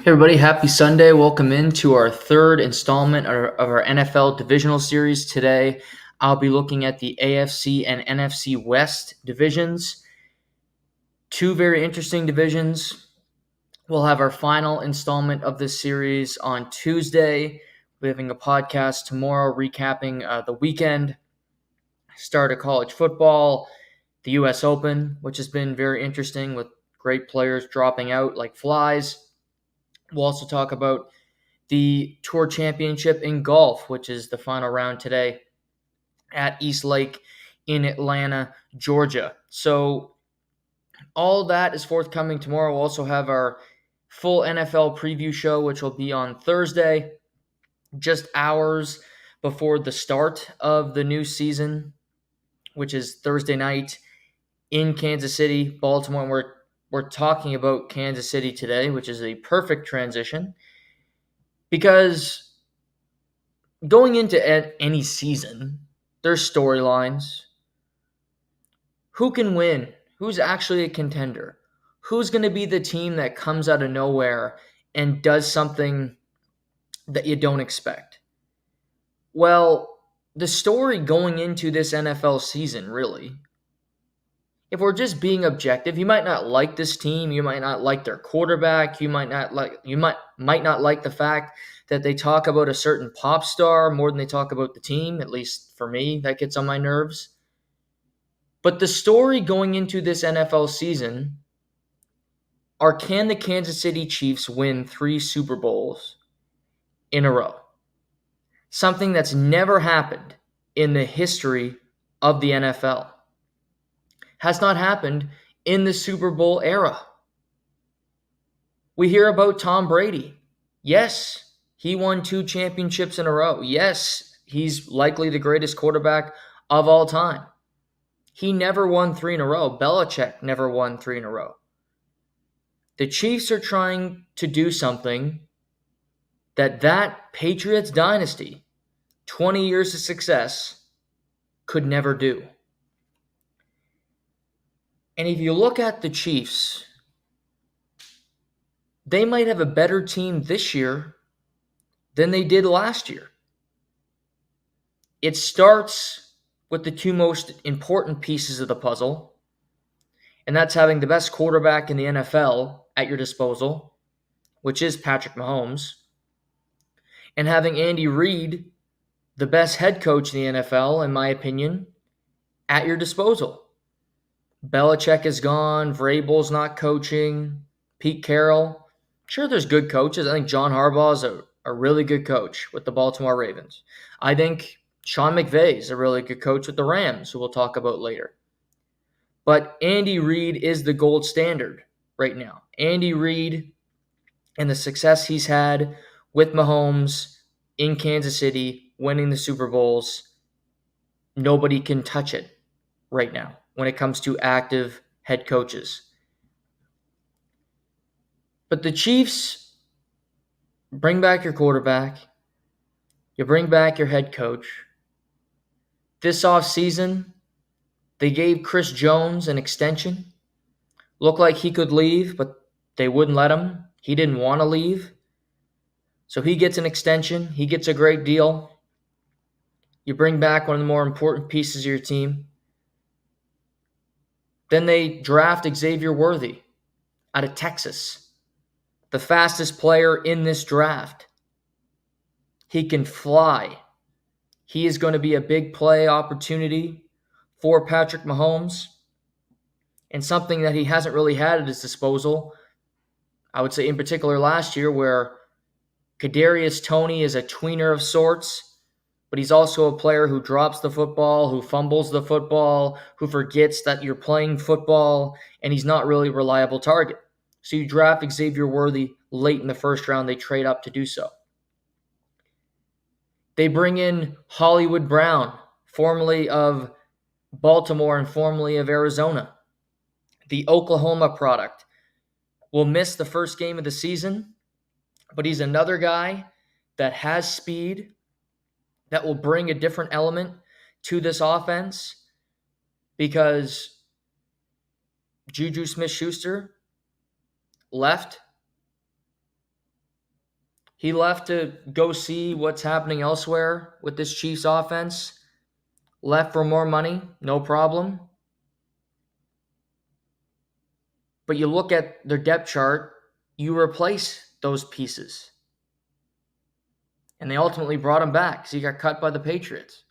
Hey everybody, happy Sunday. Welcome into our third installment of our NFL divisional series. Today, I'll be looking at the AFC and NFC West divisions. Two very interesting divisions. We'll have our final installment of this series on Tuesday. We're having a podcast tomorrow recapping the weekend, start of college football, the U.S. Open, which has been very interesting with great players dropping out like flies. We'll also talk about the Tour Championship in golf, which is the final round today at East Lake in Atlanta, Georgia. So all that is forthcoming tomorrow. We'll also have our full NFL preview show, which will be on Thursday, just hours before the start of the new season, which is Thursday night in Kansas City, Baltimore. And we're talking about Kansas City today, which is a perfect transition because going into any season, there's storylines. Who can win? Who's actually a contender? Who's going to be the team that comes out of nowhere and does something that you don't expect? Well, the story going into this NFL season, really, if we're just being objective, you might not like this team, you might not like their quarterback, you might not like the fact that they talk about a certain pop star more than they talk about the team. At least for me, that gets on my nerves. But the story going into this NFL season are, can the Kansas City Chiefs win 3 Super Bowls in a row? Something that's never happened in the history of the NFL. Has not happened in the Super Bowl era. We hear about Tom Brady. Yes, he won 2 championships in a row. Yes, he's likely the greatest quarterback of all time. He never won 3 in a row. Belichick never won 3 in a row. The Chiefs are trying to do something that Patriots dynasty, 20 years of success, could never do. And if you look at the Chiefs, they might have a better team this year than they did last year. It starts with the 2 most important pieces of the puzzle, and that's having the best quarterback in the NFL at your disposal, which is Patrick Mahomes, and having Andy Reid, the best head coach in the NFL, in my opinion, at your disposal. Belichick is gone. Vrabel's not coaching. Pete Carroll. Sure, there's good coaches. I think John Harbaugh is a really good coach with the Baltimore Ravens. I think Sean McVay is a really good coach with the Rams, who we'll talk about later. But Andy Reid is the gold standard right now. Andy Reid and the success he's had with Mahomes in Kansas City, winning the Super Bowls, nobody can touch it right now when it comes to active head coaches. But the Chiefs bring back your quarterback. You bring back your head coach. This offseason, they gave Chris Jones an extension. Looked like he could leave, but they wouldn't let him. He didn't want to leave. So he gets an extension. He gets a great deal. You bring back one of the more important pieces of your team. Then they draft Xavier Worthy out of Texas, the fastest player in this draft. He can fly. He is going to be a big play opportunity for Patrick Mahomes, and something that he hasn't really had at his disposal, I would say in particular last year, where Kadarius Toney is a tweener of sorts, but he's also a player who drops the football, who fumbles the football, who forgets that you're playing football, and he's not really a reliable target. So you draft Xavier Worthy late in the first round. They trade up to do so. They bring in Hollywood Brown, formerly of Baltimore and formerly of Arizona. The Oklahoma product will miss the first game of the season, but he's another guy that has speed, that will bring a different element to this offense, because Juju Smith-Schuster left He left to go see what's happening elsewhere with this Chiefs offense. Left for more money, no problem. But you look at their depth chart, you replace those pieces. And they ultimately brought him back because he got cut by the Patriots.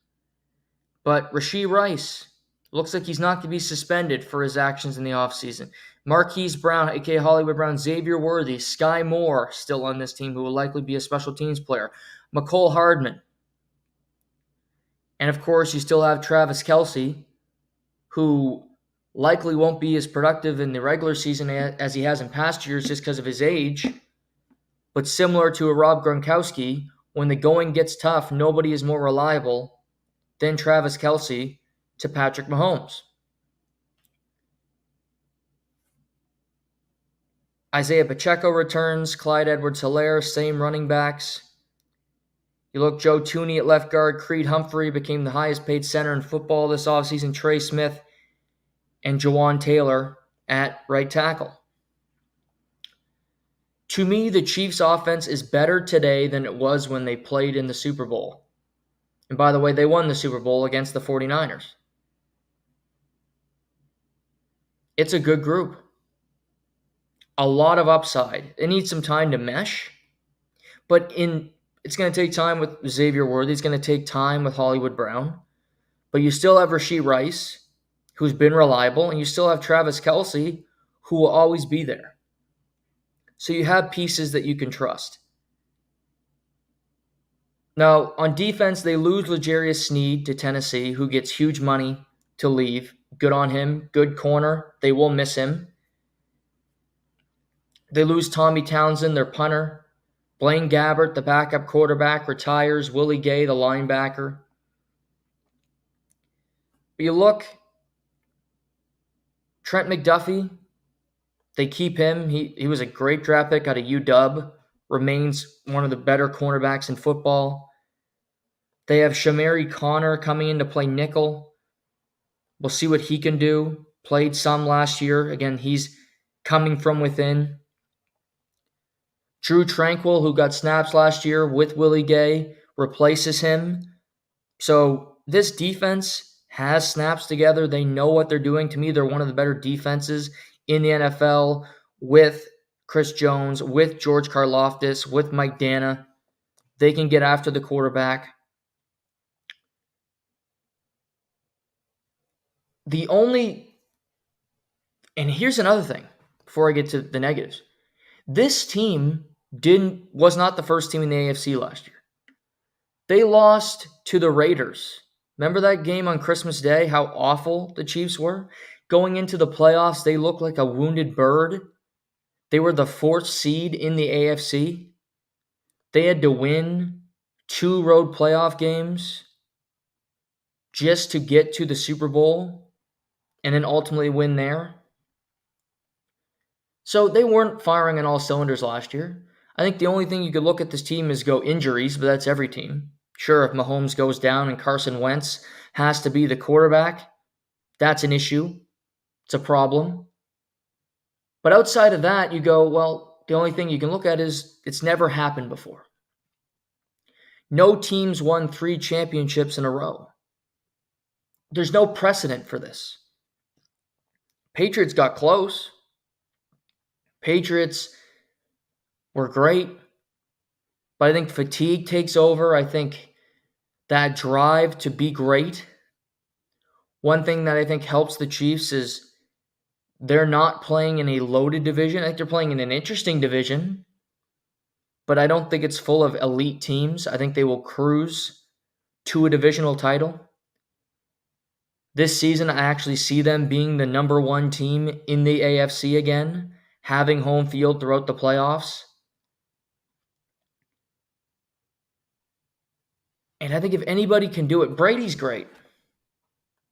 But Rashee Rice looks like he's not going to be suspended for his actions in the offseason. Marquise Brown, a.k.a. Hollywood Brown, Xavier Worthy, Sky Moore still on this team, who will likely be a special teams player. McCole Hardman. And of course, you still have Travis Kelce, who likely won't be as productive in the regular season as he has in past years just because of his age. But similar to a Rob Gronkowski, when the going gets tough, nobody is more reliable than Travis Kelce to Patrick Mahomes. Isaiah Pacheco returns, Clyde Edwards-Helaire, same running backs. You look, Joe Thuney at left guard, Creed Humphrey became the highest paid center in football this offseason, Trey Smith, and Jawan Taylor at right tackle. To me, the Chiefs' offense is better today than it was when they played in the Super Bowl. And by the way, they won the Super Bowl against the 49ers. It's a good group. A lot of upside. It needs some time to mesh. But it's going to take time with Xavier Worthy. It's going to take time with Hollywood Brown. But you still have Rashee Rice, who's been reliable. And you still have Travis Kelce, who will always be there. So you have pieces that you can trust. Now, on defense, they lose L'Jarius Sneed to Tennessee, who gets huge money to leave. Good on him. Good corner. They will miss him. They lose Tommy Townsend, their punter. Blaine Gabbert, the backup quarterback, retires. Willie Gay, the linebacker. But you look, Trent McDuffie, they keep him. He was a great draft pick out of UW. Remains one of the better cornerbacks in football. They have Shamari Connor coming in to play nickel. We'll see what he can do. Played some last year. Again, he's coming from within. Drew Tranquill, who got snaps last year with Willie Gay, replaces him. So this defense has snaps together. They know what they're doing. To me, they're one of the better defenses in the NFL with Chris Jones, with George Karlaftis, with Mike Dana. They can get after the quarterback. And here's another thing before I get to the negatives. This team was not the first team in the AFC last year. They lost to the Raiders. Remember that game on Christmas Day, how awful the Chiefs were? Going into the playoffs, they looked like a wounded bird. They were the 4th seed in the AFC. They had to win 2 road playoff games just to get to the Super Bowl and then ultimately win there. So they weren't firing on all cylinders last year. I think the only thing you could look at this team is go injuries, but that's every team. Sure, if Mahomes goes down and Carson Wentz has to be the quarterback, that's an issue. It's a problem. But outside of that, you go, well, the only thing you can look at is it's never happened before. No teams won 3 championships in a row. There's no precedent for this. Patriots got close. Patriots were great, but I think fatigue takes over. I think that drive to be great. One thing that I think helps the Chiefs is they're not playing in a loaded division. I think they're playing in an interesting division, but I don't think it's full of elite teams. I think they will cruise to a divisional title. This season, I actually see them being the number 1 team in the AFC again, having home field throughout the playoffs. And I think if anybody can do it, Brady's great.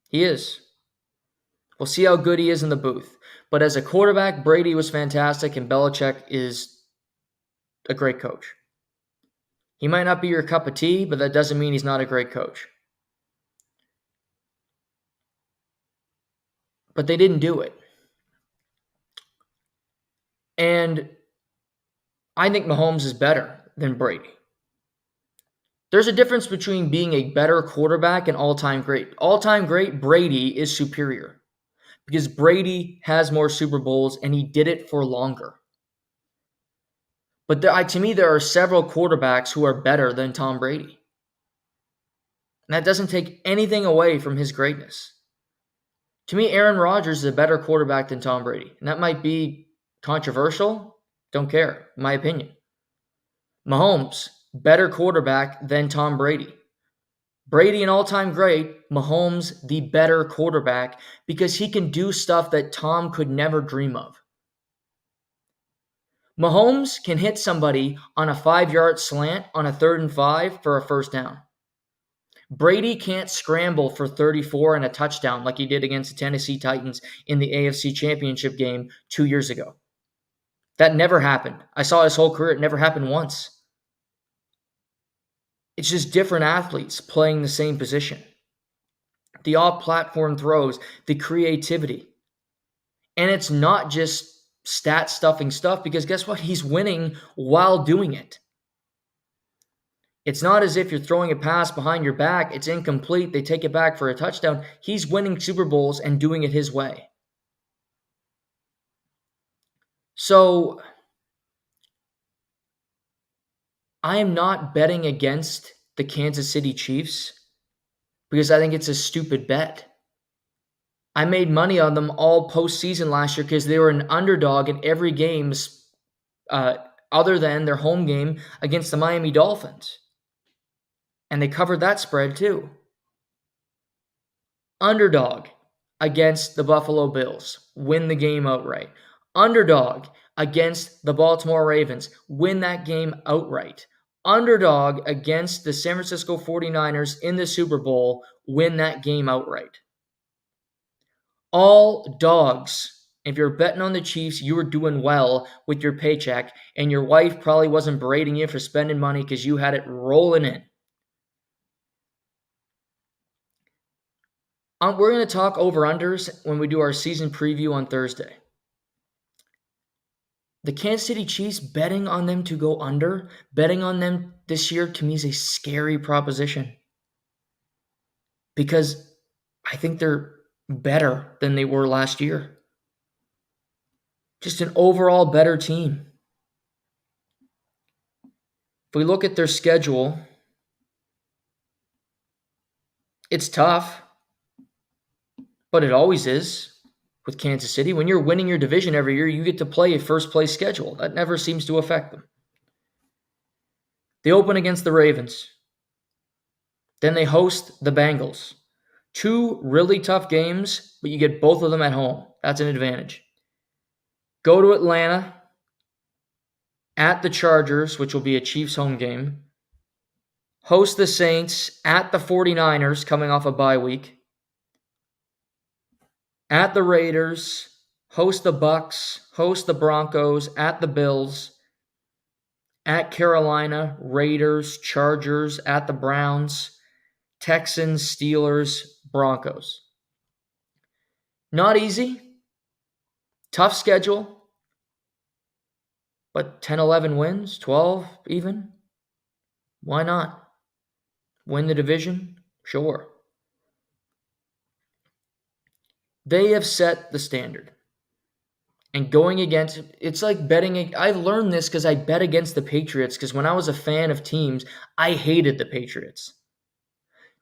He is. We'll see how good he is in the booth. But as a quarterback, Brady was fantastic, and Belichick is a great coach. He might not be your cup of tea, but that doesn't mean he's not a great coach. But they didn't do it. And I think Mahomes is better. than Brady. There's a difference between being a better quarterback and all-time great. All-time great, Brady is superior because Brady has more Super Bowls and he did it for longer. But to me, there are several quarterbacks who are better than Tom Brady. And that doesn't take anything away from his greatness. To me, Aaron Rodgers is a better quarterback than Tom Brady. And that might be controversial. Don't care. My opinion. Mahomes, better quarterback than Tom Brady. Brady, an all-time great. Mahomes, the better quarterback because he can do stuff that Tom could never dream of. Mahomes can hit somebody on a 5-yard slant on a 3rd and 5 for a first down. Brady can't scramble for 34 and a touchdown like he did against the Tennessee Titans in the AFC Championship game 2 years ago. That never happened. I saw his whole career. It never happened once. It's just different athletes playing the same position. The off-platform throws, the creativity. And it's not just stat-stuffing stuff because guess what? He's winning while doing it. It's not as if you're throwing a pass behind your back, it's incomplete, they take it back for a touchdown. He's winning Super Bowls and doing it his way. So, I am not betting against the Kansas City Chiefs because I think it's a stupid bet. I made money on them all postseason last year because they were an underdog in every game other than their home game against the Miami Dolphins. And they covered that spread too. Underdog against the Buffalo Bills, win the game outright. Underdog against the Baltimore Ravens, win that game outright. Underdog against the San Francisco 49ers in the Super Bowl, win that game outright. All dogs. If you're betting on the Chiefs, you were doing well with your paycheck, and your wife probably wasn't berating you for spending money because you had it rolling in. We're going to talk over-unders when we do our season preview on Thursday. The Kansas City Chiefs, betting on them to go under, betting on them this year, to me is a scary proposition. Because I think they're better than they were last year. Just an overall better team. If we look at their schedule, it's tough. But it always is with Kansas City. When you're winning your division every year, you get to play a first-place schedule. That never seems to affect them. They open against the Ravens. Then they host the Bengals. 2 really tough games, but you get both of them at home. That's an advantage. Go to Atlanta, at the Chargers, which will be a Chiefs home game. Host the Saints, at the 49ers, coming off a bye week. At the Raiders, host the Bucks, host the Broncos, at the Bills, at Carolina, Raiders, Chargers, at the Browns, Texans, Steelers, Broncos. Not easy. Tough schedule. But 10, 11 wins, 12 even. Why not? Win the division? Sure. They have set the standard. And going against, it's like betting. I've learned this because I bet against the Patriots because when I was a fan of teams, I hated the Patriots.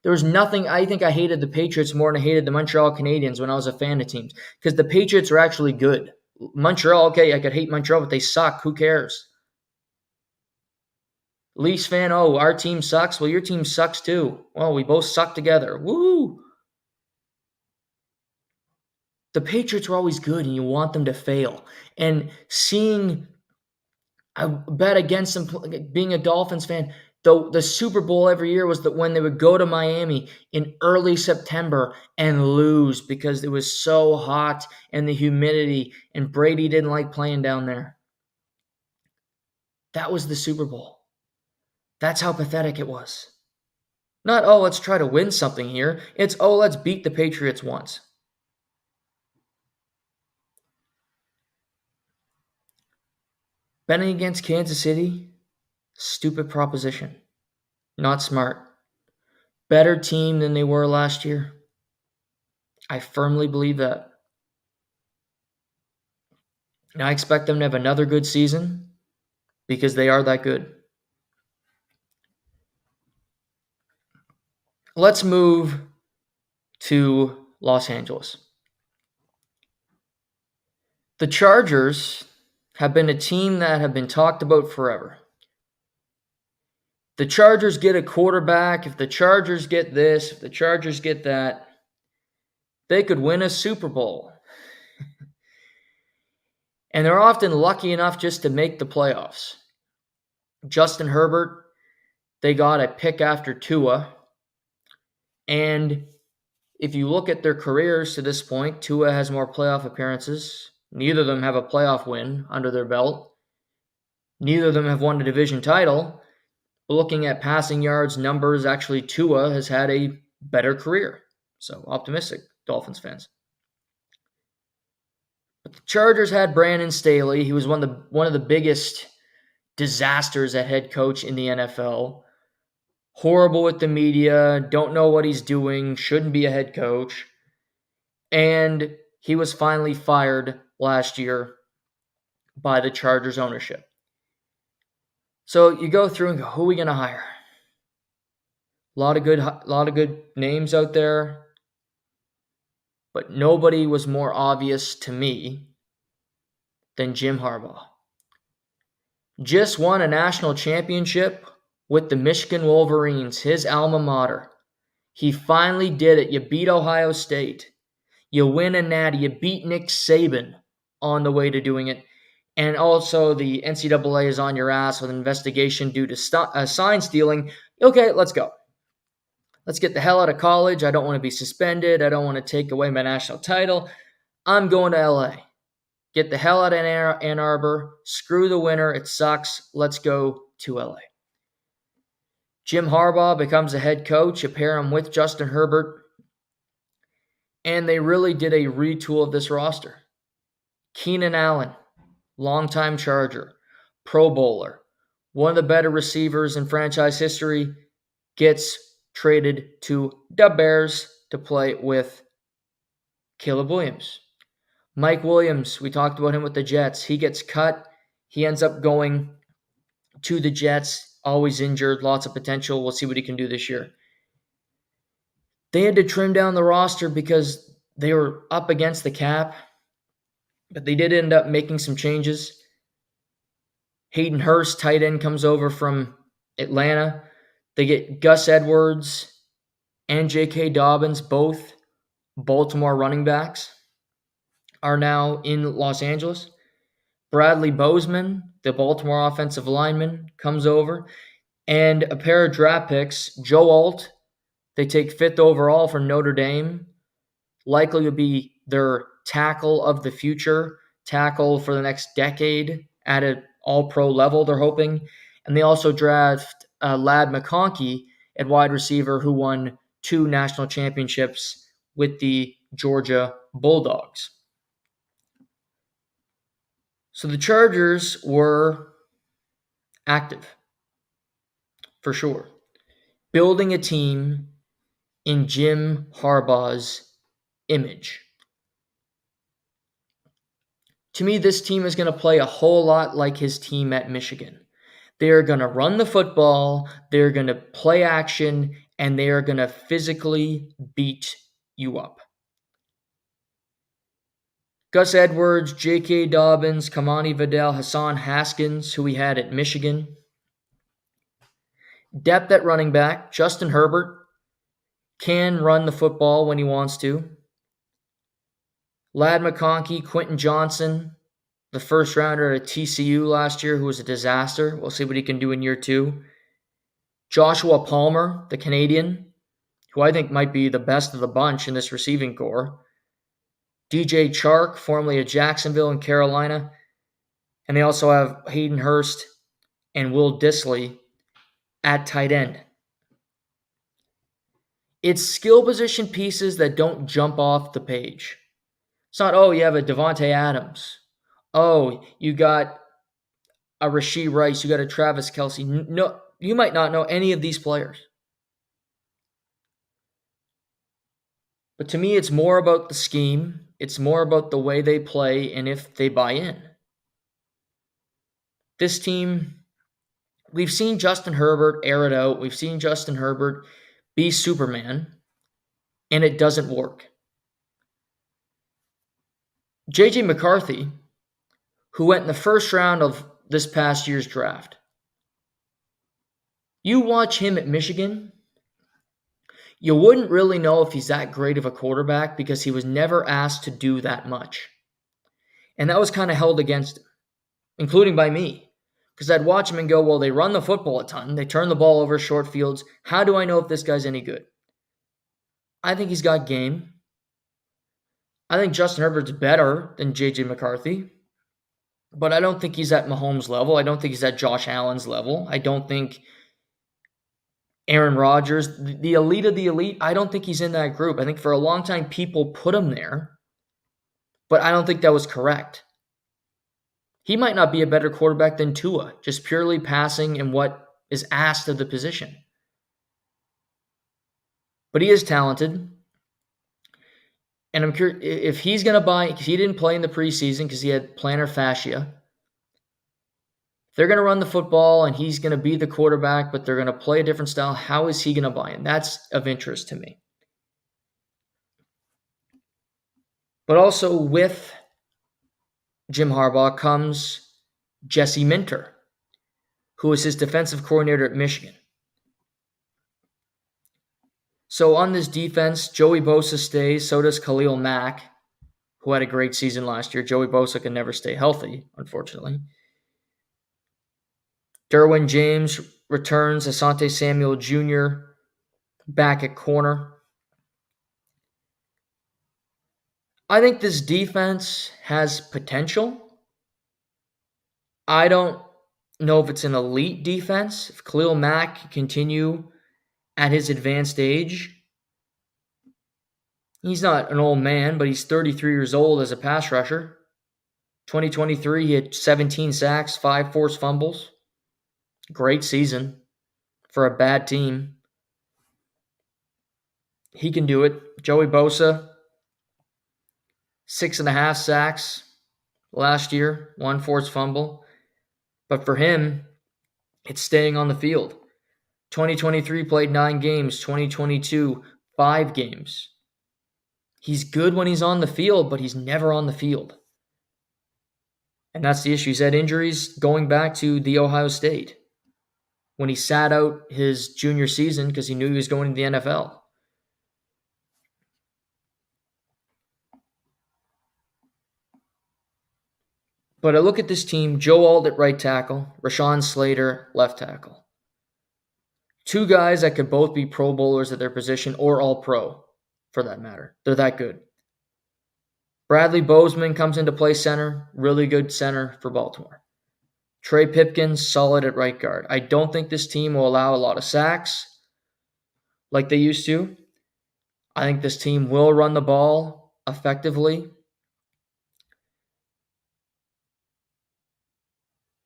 There was nothing, I think I hated the Patriots more than I hated the Montreal Canadiens when I was a fan of teams because the Patriots are actually good. Montreal, okay, I could hate Montreal, but they suck. Who cares? Leafs fan, oh, our team sucks. Well, your team sucks too. Well, we both suck together. Woo! The Patriots were always good, and you want them to fail. And seeing, I bet against them, being a Dolphins fan, the Super Bowl every year was that when they would go to Miami in early September and lose because it was so hot and the humidity, and Brady didn't like playing down there. That was the Super Bowl. That's how pathetic it was. Not, oh, let's try to win something here. It's, oh, let's beat the Patriots once. Betting against Kansas City, Stupid proposition. Not smart. Better team than they were last year. I firmly believe that. And I expect them to have another good season because they are that good. Let's move to Los Angeles. The Chargers have been a team that have been talked about forever. The Chargers get a quarterback, if the Chargers get this, if the Chargers get that, they could win a Super Bowl. And they're often lucky enough just to make the playoffs. Justin Herbert, they got a pick after Tua. And if you look at their careers to this point, Tua has more playoff appearances. Neither of them have a playoff win under their belt. Neither of them have won a division title. But looking at passing yards, numbers, actually Tua has had a better career. So optimistic, Dolphins fans. But the Chargers had Brandon Staley. He was one of the biggest disasters at head coach in the NFL. Horrible with the media, don't know what he's doing, shouldn't be a head coach. And he was finally fired last year by the Chargers ownership. So you go through and go, who are we going to hire? A lot of good names out there, but nobody was more obvious to me than Jim Harbaugh. Just won a national championship with the Michigan Wolverines, his alma mater. He finally did it. You beat Ohio State. You win a natty. You beat Nick Saban on the way to doing it. And also the NCAA is on your ass with an investigation due to sign stealing. Okay, let's go. Let's get the hell out of college. I don't want to be suspended. I don't want to take away my national title. I'm going to LA. Get the hell out of Ann Arbor. Screw the winter. It sucks. Let's go to LA. Jim Harbaugh becomes a head coach. You pair him with Justin Herbert. And they really did a retool of this roster. Keenan Allen, longtime Charger, Pro Bowler, one of the better receivers in franchise history, gets traded to the Bears to play with Caleb Williams. Mike Williams, we talked about him with the Jets. He gets cut. He ends up going to the Jets, always injured, lots of potential. We'll see what he can do this year. They had to trim down the roster because they were up against the cap, but they did end up making some changes. Hayden Hurst, tight end, comes over from Atlanta. They get Gus Edwards and J.K. Dobbins, both Baltimore running backs, are now in Los Angeles. Bradley Bozeman, the Baltimore offensive lineman, comes over. And a pair of draft picks, Joe Alt, they take 5th overall from Notre Dame, likely to be their tackle of the future, tackle for the next decade at an all-pro level, they're hoping. And they also draft Ladd McConkey at wide receiver, who won 2 national championships with the Georgia Bulldogs. So the Chargers were active, for sure, building a team in Jim Harbaugh's image. To me, this team is going to play a whole lot like his team at Michigan. They're going to run the football, they're going to play action, and they are going to physically beat you up. Gus Edwards, J.K. Dobbins, Kamani Vidal, Hassan Haskins, who we had at Michigan. Depth at running back, Justin Herbert can run the football when he wants to. Ladd McConkey, Quentin Johnson, the first rounder at TCU last year, who was a disaster. We'll see what he can do in year 2. Joshua Palmer, the Canadian, who I think might be the best of the bunch in this receiving corps. DJ Chark, formerly of Jacksonville and Carolina. And they also have Hayden Hurst and Will Dissly at tight end. It's skill position pieces that don't jump off the page. It's not, oh, you have a Devontae Adams. Oh, you got a Rashee Rice, you got a Travis Kelce. No, you might not know any of these players. But to me, it's more about the scheme. It's more about the way they play and if they buy in. This team, we've seen Justin Herbert air it out. We've seen Justin Herbert be Superman, and it doesn't work. J.J. McCarthy, who went in the first round of this past year's draft, you watch him at Michigan, you wouldn't really know if he's that great of a quarterback because he was never asked to do that much. And that was kind of held against him, including by me. Because I'd watch him and go, well, they run the football a ton. They turn the ball over short fields. How do I know if this guy's any good? I think he's got game. I think Justin Herbert's better than J.J. McCarthy. But I don't think he's at Mahomes' level. I don't think he's at Josh Allen's level. I don't think Aaron Rodgers, the elite of the elite, I don't think he's in that group. I think for a long time people put him there, but I don't think that was correct. He might not be a better quarterback than Tua, just purely passing and what is asked of the position. But he is talented. And I'm curious if he's going to buy, because he didn't play in the preseason because he had plantar fascia. If they're going to run the football and he's going to be the quarterback, but they're going to play a different style, how is he going to buy in? That's of interest to me. But also with Jim Harbaugh comes Jesse Minter, who was his defensive coordinator at Michigan. So on this defense, Joey Bosa stays, so does Khalil Mack, who had a great season last year. Joey Bosa can never stay healthy, unfortunately. Derwin James returns, Asante Samuel Jr. back at corner. I think this defense has potential. I don't know if it's an elite defense. If Khalil Mack can continue at his advanced age, he's not an old man, but he's 33 years old as a pass rusher. 2023, he had 17 sacks, 5 forced fumbles. Great season for a bad team. He can do it. Joey Bosa, 6.5 sacks last year, 1 forced fumble. But for him, it's staying on the field. 2023 played 9 games, 2022, 5 games. He's good when he's on the field, but he's never on the field. And that's the issue. He's had injuries going back to the Ohio State when he sat out his junior season because he knew he was going to the NFL. But I look at this team, Joe Alt at right tackle, Rashawn Slater left tackle. 2 guys that could both be Pro Bowlers at their position or All-Pro, for that matter. They're that good. Bradley Bozeman comes into play center, really good center for Baltimore. Trey Pipkins, solid at right guard. I don't think this team will allow a lot of sacks like they used to. I think this team will run the ball effectively.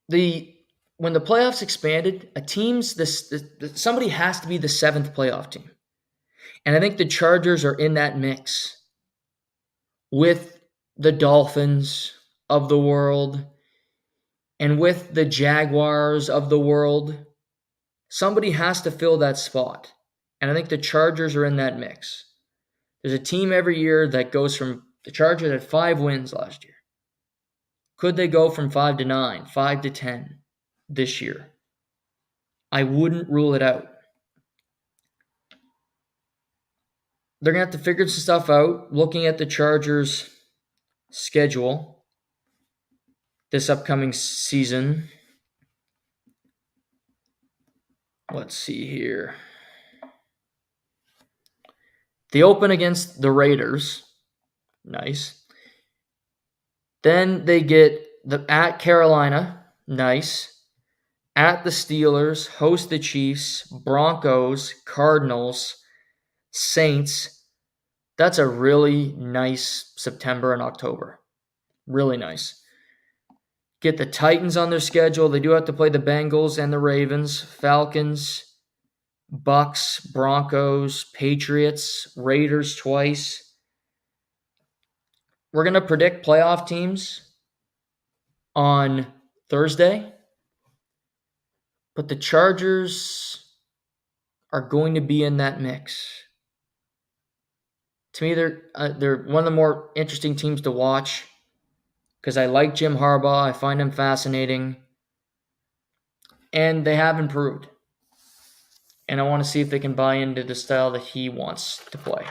When the playoffs expanded, somebody has to be the 7th playoff team. And I think the Chargers are in that mix with the Dolphins of the world and with the Jaguars of the world. Somebody has to fill that spot. And I think the Chargers are in that mix. There's a team every year that goes from the Chargers had 5 wins last year. Could they go from 5 to 9, 5 to 10 this year? I wouldn't rule it out. They're going to have to figure some stuff out. Looking at the Chargers' schedule this upcoming season. Let's see here. They open against the Raiders. Nice. Then they get at Carolina. Nice. At the Steelers, host the Chiefs, Broncos, Cardinals, Saints. That's a really nice September and October. Really nice. get the Titans on their schedule. They do have to play the Bengals and the Ravens, Falcons, Bucks, Broncos, Patriots, Raiders twice. We're going to predict playoff teams on Thursday, but the Chargers are going to be in that mix. To me, they're one of the more interesting teams to watch because I like Jim Harbaugh. I find him fascinating, and they have improved. And I want to see if they can buy into the style that he wants to play.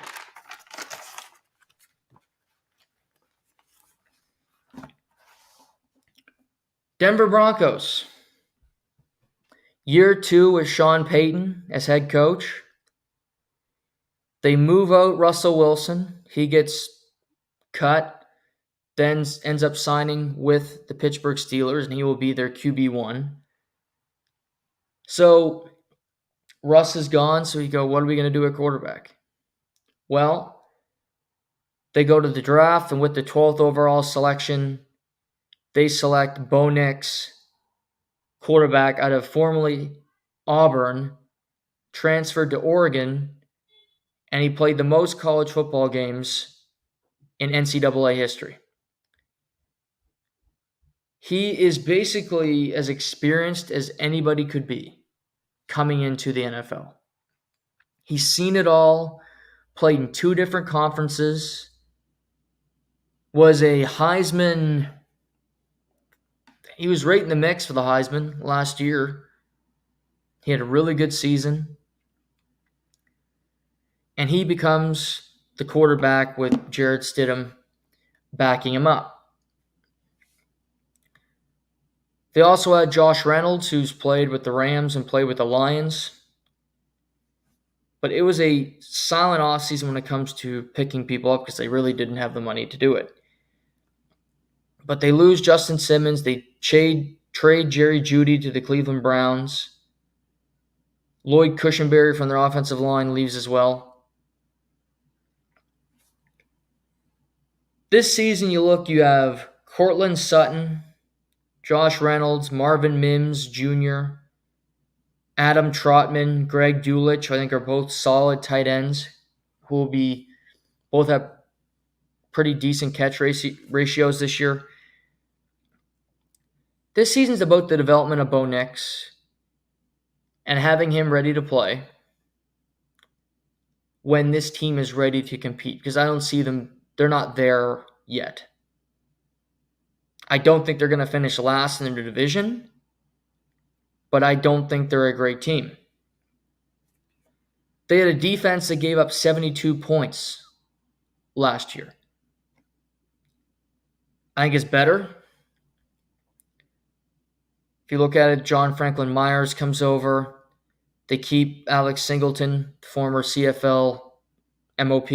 Denver Broncos. Year 2 with Sean Payton as head coach. They move out Russell Wilson. He gets cut, then ends up signing with the Pittsburgh Steelers, and he will be their QB1. So Russ is gone, so you go, what are we going to do at quarterback? Well, they go to the draft, and with the 12th overall selection, they select Bo Nix, quarterback out of formerly Auburn, transferred to Oregon, and he played the most college football games in NCAA history. He is basically as experienced as anybody could be coming into the NFL. He's seen it all, played in 2 different conferences, was a Heisman. He was right in the mix for the Heisman last year. He had a really good season. And he becomes the quarterback with Jarrett Stidham backing him up. They also had Josh Reynolds, who's played with the Rams and played with the Lions. But it was a silent offseason when it comes to picking people up because they really didn't have the money to do it. But they lose Justin Simmons. They trade Jerry Jeudy to the Cleveland Browns. Lloyd Cushenberry from their offensive line leaves as well. This season, you have Cortland Sutton, Josh Reynolds, Marvin Mims Jr., Adam Trotman, Greg Dulich, I think are both solid tight ends who will be both have pretty decent catch ratios this year. This season's about the development of Bo Nix and having him ready to play when this team is ready to compete, because I don't see them, they're not there yet. I don't think they're going to finish last in their division, but I don't think they're a great team. They had a defense that gave up 72 points last year. I think it's better. If you look at it, John Franklin Myers comes over. They keep Alex Singleton, former CFL MOP.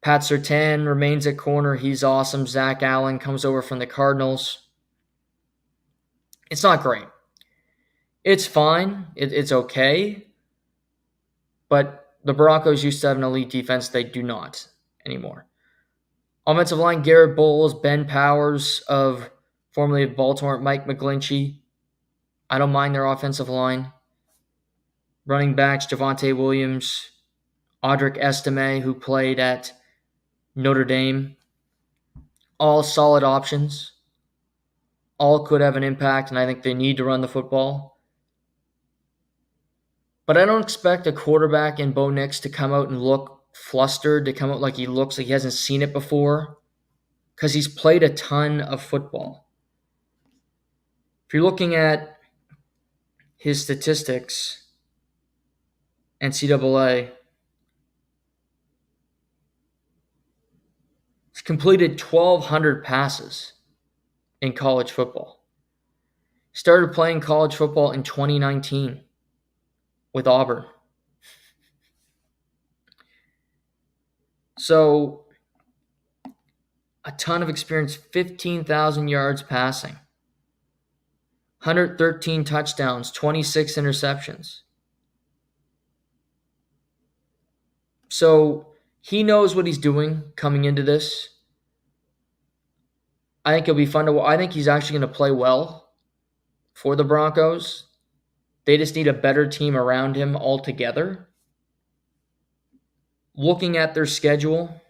Pat Surtain remains at corner. He's awesome. Zach Allen comes over from the Cardinals. It's not great. It's fine. It's okay. But the Broncos used to have an elite defense. They do not anymore. Offensive line, Garrett Bowles, Ben Powers of formerly of Baltimore, Mike McGlinchey. I don't mind their offensive line. Running backs, Javonte Williams, Audric Estime, who played at Notre Dame. All solid options. All could have an impact, and I think they need to run the football. But I don't expect a quarterback in Bo Nix to come out and look flustered, to come out like he looks like he hasn't seen it before, because he's played a ton of football. If you're looking at his statistics, NCAA, he's completed 1,200 passes in college football. Started playing college football in 2019 with Auburn. So, a ton of experience, 15,000 yards passing, 113 touchdowns, 26 interceptions. So, he knows what he's doing coming into this. I think it'll be fun to watch. I think he's actually going to play well for the Broncos. They just need a better team around him altogether. Looking at their schedule,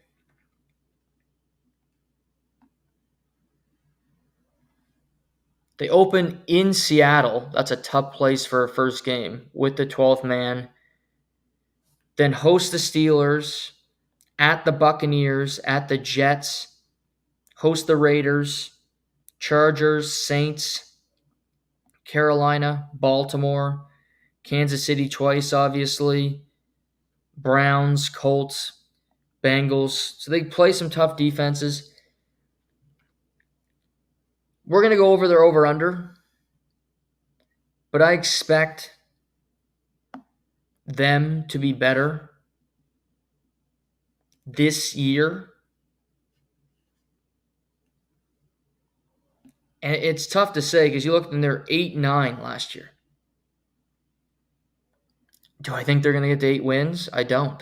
they open in Seattle. That's a tough place for a first game with the 12th man. Then host the Steelers, at the Buccaneers, at the Jets, host the Raiders, Chargers, Saints, Carolina, Baltimore, Kansas City twice, obviously, Browns, Colts, Bengals. So they play some tough defenses. We're going to go over their over-under, but I expect them to be better this year. And it's tough to say because you look and they're 8-9 last year. Do I think they're going to get to 8 wins? I don't.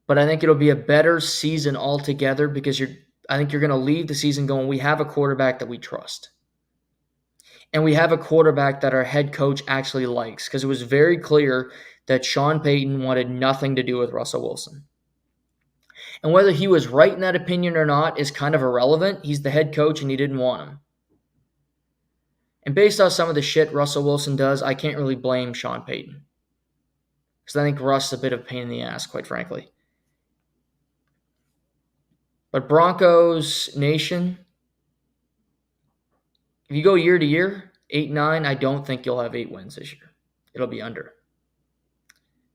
But I think it'll be a better season altogether because I think you're going to leave the season going, we have a quarterback that we trust. And we have a quarterback that our head coach actually likes, because it was very clear that Sean Payton wanted nothing to do with Russell Wilson. And whether he was right in that opinion or not is kind of irrelevant. He's the head coach and he didn't want him. And based on some of the shit Russell Wilson does, I can't really blame Sean Payton. Because I think Russ is a bit of a pain in the ass, quite frankly. But Broncos Nation, if you go year to year, 8-9, I don't think you'll have 8 wins this year. It'll be under.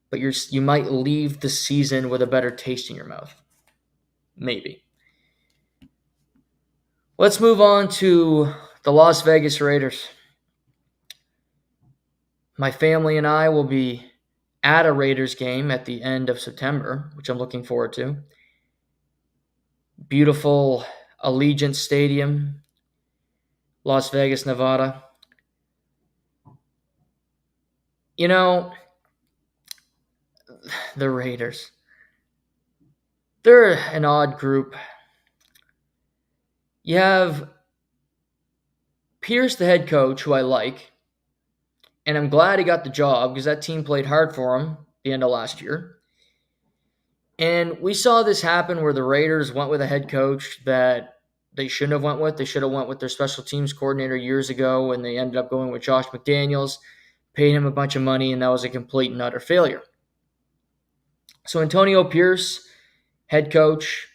But you might leave the season with a better taste in your mouth. Maybe. Let's move on to the Las Vegas Raiders. My family and I will be at a Raiders game at the end of September, which I'm looking forward to. Beautiful Allegiant Stadium, Las Vegas, Nevada. You know, the Raiders. They're an odd group. You have Pierce, the head coach, who I like, and I'm glad he got the job because that team played hard for him at the end of last year. And we saw this happen where the Raiders went with a head coach that they shouldn't have went with. They should have went with their special teams coordinator years ago, and they ended up going with Josh McDaniels, paid him a bunch of money, and that was a complete and utter failure. So Antonio Pierce, head coach,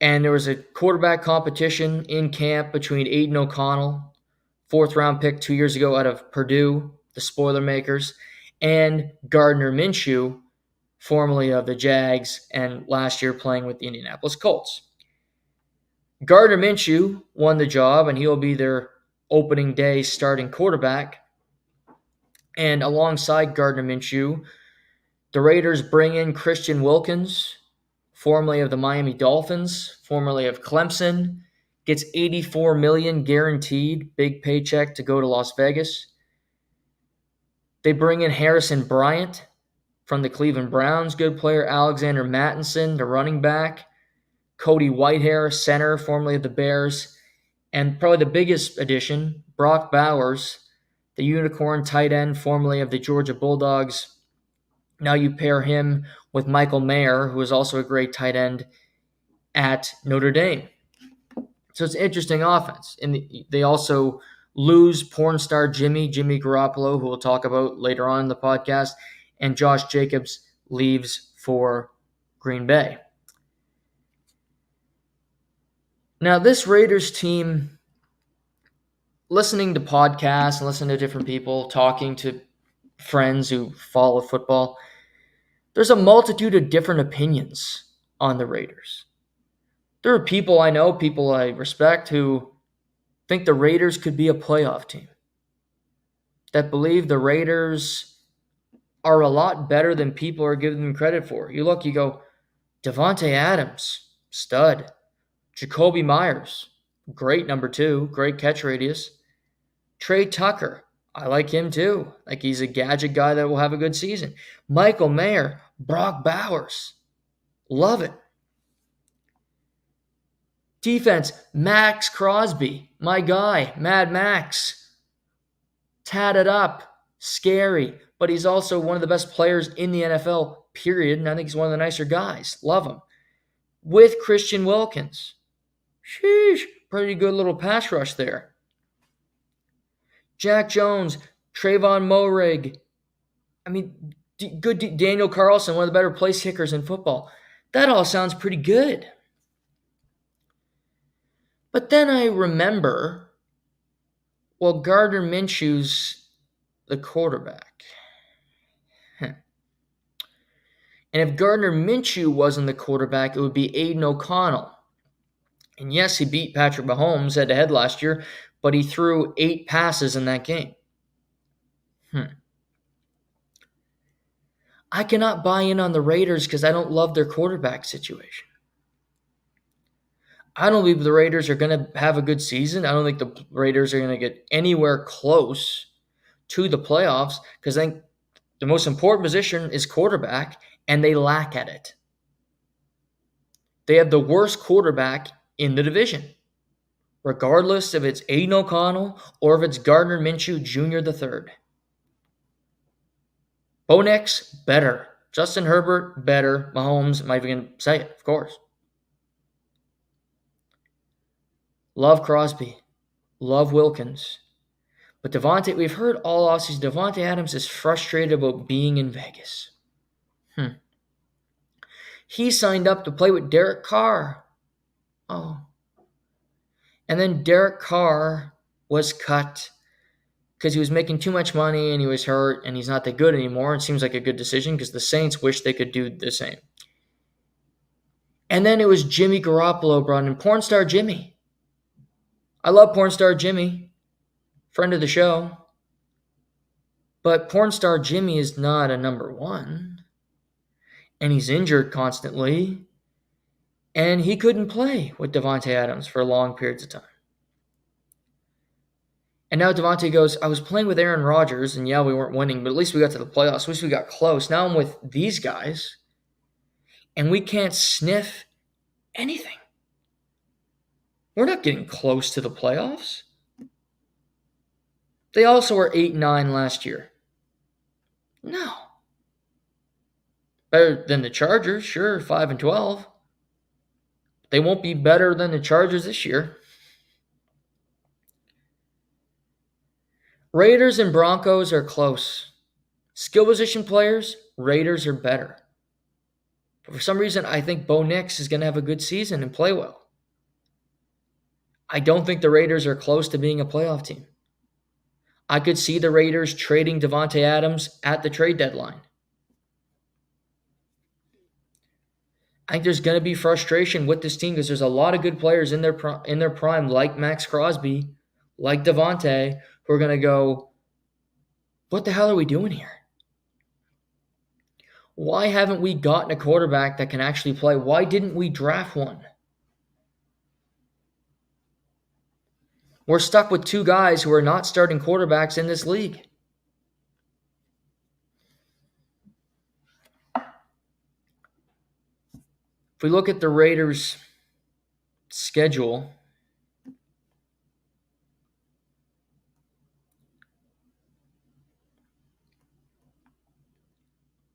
and there was a quarterback competition in camp between Aiden O'Connell, 4th-round pick 2 years ago out of Purdue, the Spoilermakers, and Gardner Minshew, formerly of the Jags, and last year playing with the Indianapolis Colts. Gardner Minshew won the job, and he'll be their opening day starting quarterback. And alongside Gardner Minshew, the Raiders bring in Christian Wilkins, formerly of the Miami Dolphins, formerly of Clemson, gets $84 million guaranteed, big paycheck to go to Las Vegas. They bring in Harrison Bryant from the Cleveland Browns, good player. Alexander Mattinson, the running back. Cody Whitehair, center, formerly of the Bears. And probably the biggest addition, Brock Bowers, the unicorn tight end, formerly of the Georgia Bulldogs. Now you pair him with Michael Mayer, who is also a great tight end at Notre Dame. So it's an interesting offense. And they also lose porn star Jimmy Garoppolo, who we'll talk about later on in the podcast, and Josh Jacobs leaves for Green Bay. Now, this Raiders team, listening to podcasts and listening to different people, talking to friends who follow football, there's a multitude of different opinions on the Raiders. There are people I know, people I respect, who think the Raiders could be a playoff team, that believe the Raiders are a lot better than people are giving them credit for. You look, you go, Devontae Adams, stud. Jacoby Myers, great number 2, great catch radius. Trey Tucker, I like him too. Like, he's a gadget guy that will have a good season. Michael Mayer, Brock Bowers, love it. Defense, Max Crosby, my guy, Mad Max. Tatted up, scary, but he's also one of the best players in the NFL, period, and I think he's one of the nicer guys. Love him. With Christian Wilkins. Sheesh, pretty good little pass rush there. Jack Jones, Trayvon Moehrig. I mean, good Daniel Carlson, one of the better place kickers in football. That all sounds pretty good. But then I remember, well, Gardner Minshew's the quarterback. And if Gardner Minshew wasn't the quarterback, it would be Aiden O'Connell. And yes, he beat Patrick Mahomes head-to-head last year, but he threw 8 passes in that game. I cannot buy in on the Raiders because I don't love their quarterback situation. I don't believe the Raiders are going to have a good season. I don't think the Raiders are going to get anywhere close to the playoffs because I think the most important position is quarterback, and they lack at it. They have the worst quarterback in the division, regardless if it's Aiden O'Connell or if it's Gardner Minshew Jr. III. Bo Nix, better. Justin Herbert, better. Mahomes, am I even going to say it? Of course. Love Crosby. Love Wilkins. But Davante, we've heard all offseason, Davante Adams is frustrated about being in Vegas. He signed up to play with Derek Carr. Oh. And then Derek Carr was cut because he was making too much money and he was hurt and he's not that good anymore. It seems like a good decision because the Saints wish they could do the same. And then it was Jimmy Garoppolo brought in, porn star Jimmy. I love porn star Jimmy, friend of the show. But porn star Jimmy is not a number one. And he's injured constantly. And he couldn't play with Davante Adams for long periods of time. And now Davante goes, I was playing with Aaron Rodgers, and yeah, we weren't winning, but at least we got to the playoffs. At least we got close. Now I'm with these guys, and we can't sniff anything. We're not getting close to the playoffs. They also were 8-9 last year. No. Better than the Chargers, sure, 5-12. They won't be better than the Chargers this year. Raiders and Broncos are close. Skill position players, Raiders are better. But for some reason, I think Bo Nix is going to have a good season and play well. I don't think the Raiders are close to being a playoff team. I could see the Raiders trading Davante Adams at the trade deadline. I think there's going to be frustration with this team because there's a lot of good players in their prime, like Max Crosby, like Davante, who are going to go, what the hell are we doing here? Why haven't we gotten a quarterback that can actually play? Why didn't we draft one? We're stuck with 2 guys who are not starting quarterbacks in this league. If we look at the Raiders' schedule,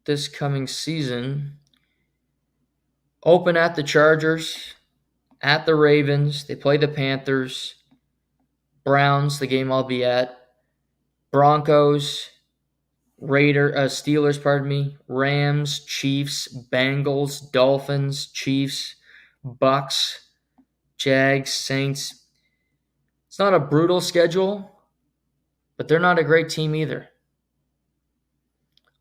this coming season, open at the Chargers, at the Ravens, they play the Panthers, Browns, the game I'll be at, Broncos, Steelers, Rams, Chiefs, Bengals, Dolphins, Chiefs, Bucks, Jags, Saints. It's not a brutal schedule, but they're not a great team either.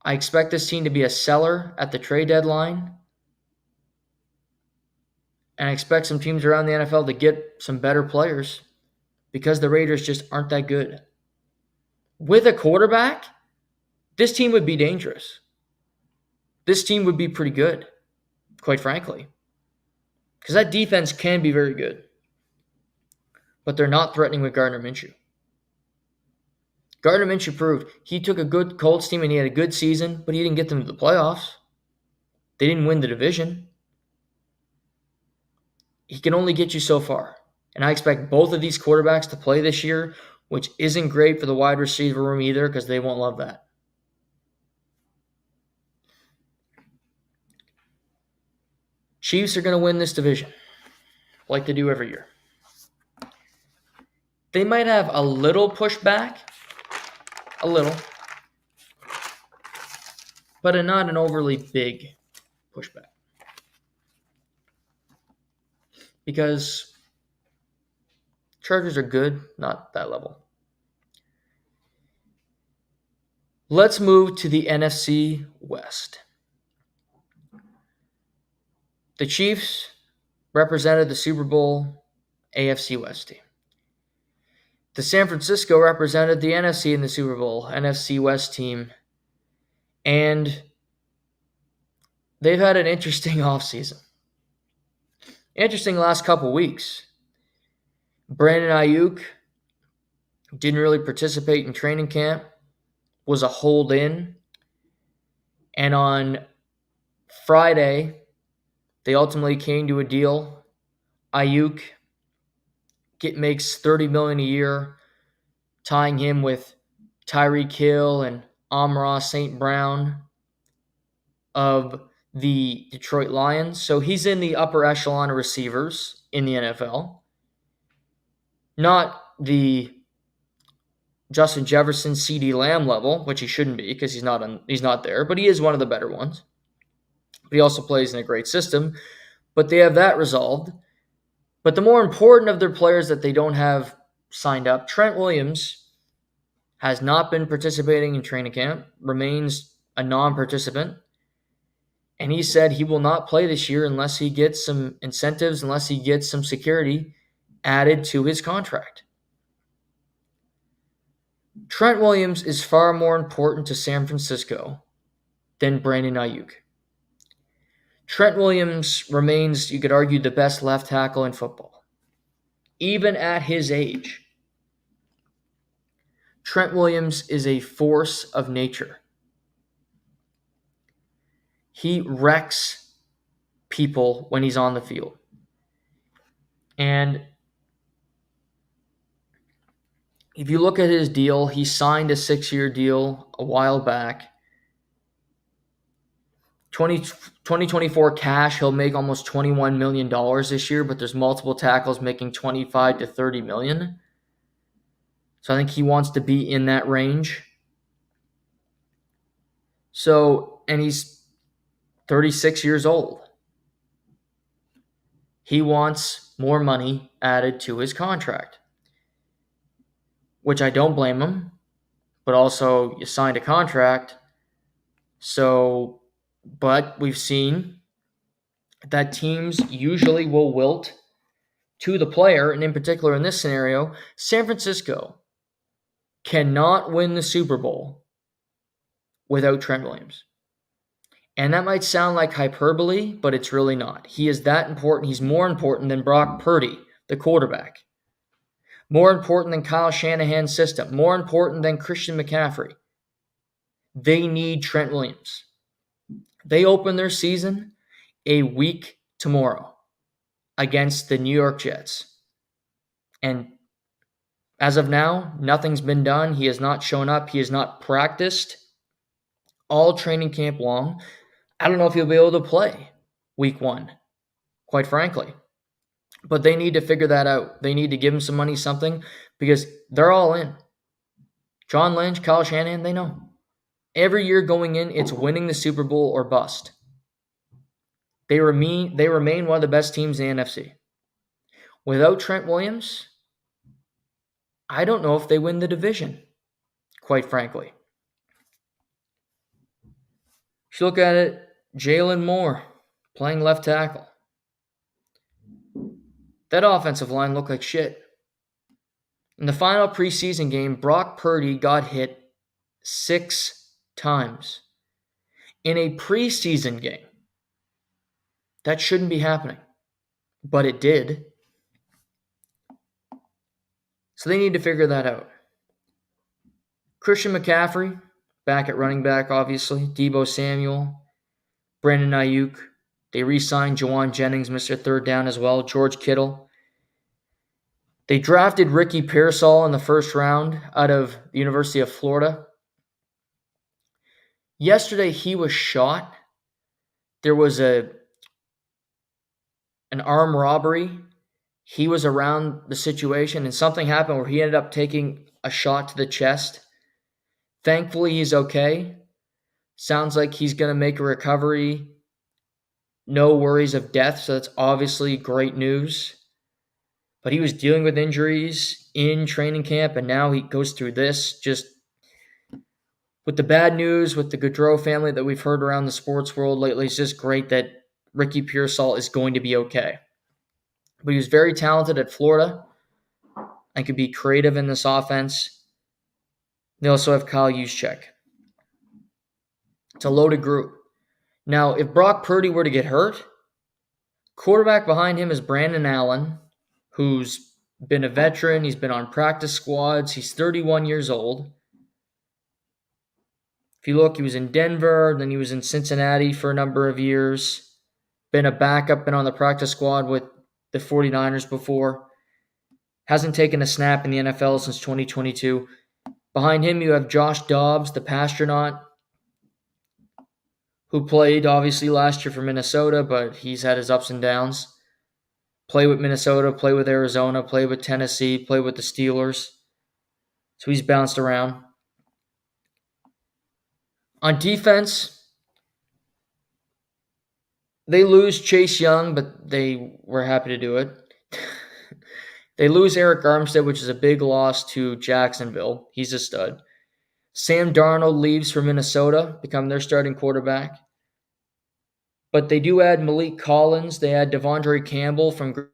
I expect this team to be a seller at the trade deadline. And I expect some teams around the NFL to get some better players because the Raiders just aren't that good. With a quarterback, this team would be dangerous. This team would be pretty good, quite frankly. Because that defense can be very good. But they're not threatening with Gardner Minshew. Gardner Minshew proved he took a good Colts team and he had a good season, but he didn't get them to the playoffs. They didn't win the division. he can only get you so far. And I expect both of these quarterbacks to play this year, which isn't great for the wide receiver room either because they won't love that. Chiefs are going to win this division, like they do every year. They might have a little pushback, a little, but not an overly big pushback. Because Chargers are good, not that level. Let's move to the NFC West. The Chiefs represented the Super Bowl AFC West team. The San Francisco represented the NFC in the Super Bowl NFC West team. And they've had an interesting offseason. Interesting last couple weeks. Brandon Ayuk didn't really participate in training camp, was a hold in. And on Friday, they ultimately came to a deal. Ayuk makes $30 million a year, tying him with Tyreek Hill and Amon-Ra St. Brown of the Detroit Lions. So he's in the upper echelon of receivers in the NFL. Not the Justin Jefferson, CeeDee Lamb level, which he shouldn't be because he's not there, but he is one of the better ones. But he also plays in a great system. But they have that resolved. But the more important of their players that they don't have signed up, Trent Williams has not been participating in training camp, remains a non-participant. And he said he will not play this year unless he gets some incentives, unless he gets some security added to his contract. Trent Williams is far more important to San Francisco than Brandon Ayuk. Trent Williams remains, you could argue, the best left tackle in football. Even at his age, Trent Williams is a force of nature. He wrecks people when he's on the field. And if you look at his deal, he signed a 6-year deal a while back. 2024 cash, he'll make almost $21 million this year, but there's multiple tackles making $25 to $30 million. So I think he wants to be in that range. So, and he's 36 years old. He wants more money added to his contract, which I don't blame him, but also you signed a contract. So, but we've seen that teams usually will wilt to the player, and in particular in this scenario, San Francisco cannot win the Super Bowl without Trent Williams. And that might sound like hyperbole, but it's really not. He is that important. He's more important than Brock Purdy, the quarterback. More important than Kyle Shanahan's system. More important than Christian McCaffrey. They need Trent Williams. They open their season a week tomorrow against the New York Jets. And as of now, nothing's been done. He has not shown up. He has not practiced all training camp long. I don't know if he'll be able to play week 1, quite frankly. But they need to figure that out. They need to give him some money, something, because they're all in. John Lynch, Kyle Shanahan, they know. Every year going in, it's winning the Super Bowl or bust. They remain one of the best teams in the NFC. Without Trent Williams, I don't know if they win the division, quite frankly. If you look at it, Jalen Moore playing left tackle. That offensive line looked like shit. In the final preseason game, Brock Purdy got hit 6 times. In a preseason game. That shouldn't be happening. But it did. So they need to figure that out. Christian McCaffrey, back at running back, obviously. Deebo Samuel. Brandon Ayuk. They re-signed Jawan Jennings, Mr. Third Down as well, George Kittle. They drafted Ricky Pearsall in the first round out of the University of Florida. Yesterday, he was shot. There was an armed robbery. He was around the situation, and something happened where he ended up taking a shot to the chest. Thankfully, he's okay. Sounds like he's going to make a recovery. No worries of death, so that's obviously great news. But he was dealing with injuries in training camp, and now he goes through this. Just with the bad news with the Gaudreau family that we've heard around the sports world lately, it's just great that Ricky Pearsall is going to be okay. But he was very talented at Florida and could be creative in this offense. They also have Kyle Juszczyk. It's a loaded group. Now, if Brock Purdy were to get hurt, quarterback behind him is Brandon Allen, who's been a veteran. He's been on practice squads. He's 31 years old. If you look, he was in Denver, then he was in Cincinnati for a number of years. Been a backup, been on the practice squad with the 49ers before. Hasn't taken a snap in the NFL since 2022. Behind him, you have Josh Dobbs, the Pastronaut, who played obviously last year for Minnesota, but he's had his ups and downs. Play with Minnesota, play with Arizona, play with Tennessee, play with the Steelers. So he's bounced around. On defense, they lose Chase Young, but they were happy to do it. They lose Eric Armstead, which is a big loss to Jacksonville. He's a stud. Sam Darnold leaves for Minnesota, become their starting quarterback. But they do add Malik Collins. They add Devondre Campbell from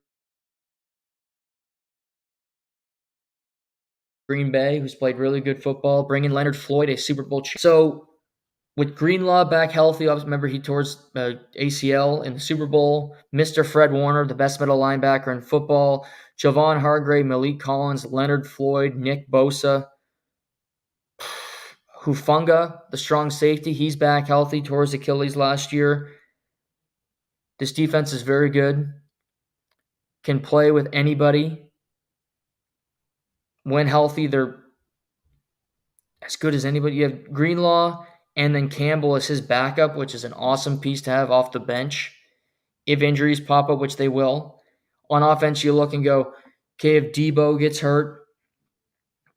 Green Bay, who's played really good football. Bring in Leonard Floyd, a Super Bowl champion. So with Greenlaw back healthy, remember he tore his ACL in the Super Bowl. Mr. Fred Warner, the best middle linebacker in football. Javon Hargrave, Malik Collins, Leonard Floyd, Nick Bosa. Hufanga, the strong safety, he's back healthy, tore his Achilles last year. This defense is very good. Can play with anybody. When healthy, they're as good as anybody. You have Greenlaw and then Campbell as his backup, which is an awesome piece to have off the bench. If injuries pop up, which they will. On offense, you look and go, okay, if Debo gets hurt,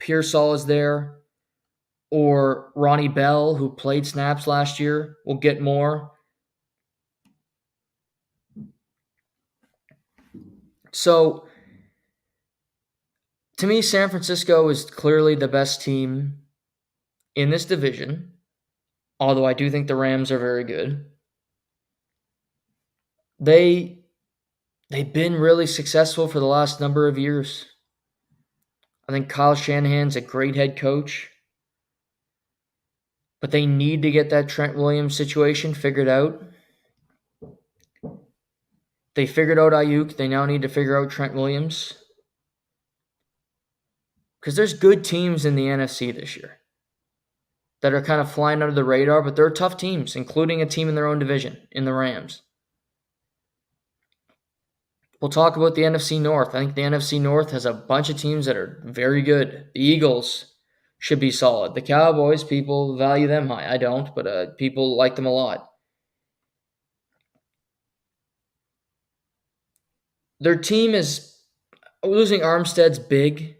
Pearsall is there, or Ronnie Bell, who played snaps last year, will get more. So, to me, San Francisco is clearly the best team in this division, although I do think the Rams are very good. They've been really successful for the last number of years. I think Kyle Shanahan's a great head coach, but they need to get that Trent Williams situation figured out. They figured out Ayuk. They now need to figure out Trent Williams. Because there's good teams in the NFC this year that are kind of flying under the radar, but they're tough teams, including a team in their own division, in the Rams. We'll talk about the NFC North. I think the NFC North has a bunch of teams that are very good. The Eagles should be solid. The Cowboys, people value them high. I don't, but people like them a lot. Their team is losing Armstead's big,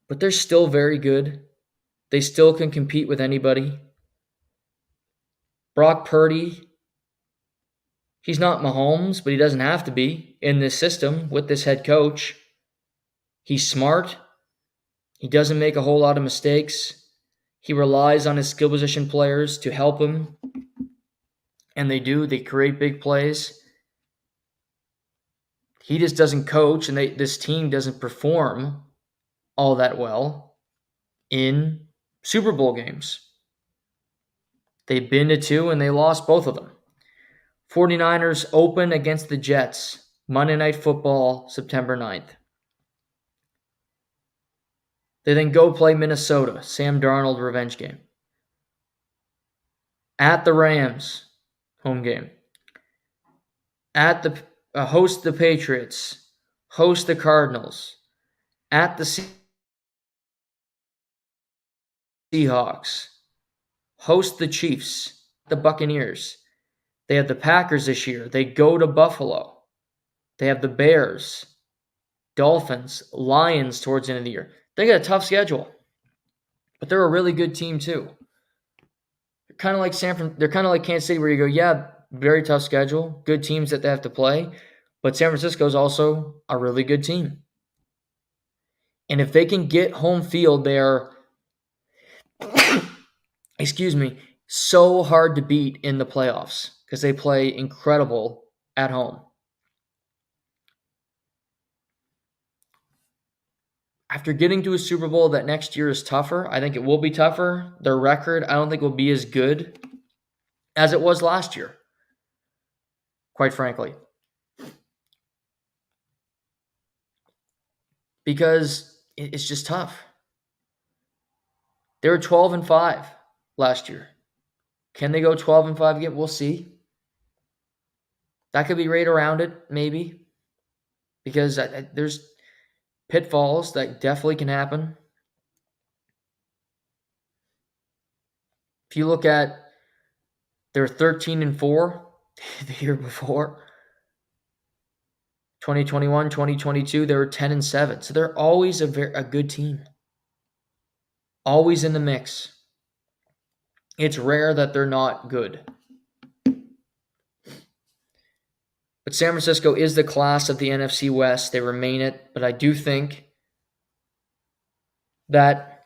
but they're still very good. They still can compete with anybody. Brock Purdy, he's not Mahomes, but he doesn't have to be in this system with this head coach. He's smart. He doesn't make a whole lot of mistakes. He relies on his skill position players to help him. And they do. They create big plays. He just doesn't coach, and this team doesn't perform all that well in Super Bowl games. They've been to 2, and they lost both of them. 49ers open against the Jets, Monday Night Football, September 9th. They then go play Minnesota, Sam Darnold revenge game. At the Rams, home game. at the host the Patriots, host the Cardinals, at the Seahawks, host the Chiefs, the Buccaneers. They have the Packers this year. They go to Buffalo. They have the Bears, Dolphins, Lions towards the end of the year. They got a tough schedule, but they're a really good team too. They're kind of like They're kind of like Kansas City, where you go, yeah, very tough schedule, good teams that they have to play, but San Francisco is also a really good team. And if they can get home field, they're excuse me, so hard to beat in the playoffs because they play incredible at home. After getting to a Super Bowl that next year is tougher, I think it will be tougher. Their record, I don't think will be as good as it was last year, quite frankly. Because it's just tough. They were 12-5 last year. Can they go 12-5 again? We'll see. That could be right around it, maybe. Because there's pitfalls that definitely can happen. If you look at they're 13-4 the year before. 2021, 2022, they were 10-7. So they're always a good team. Always in the mix. It's rare that they're not good. But San Francisco is the class of the NFC West. They remain it. But I do think that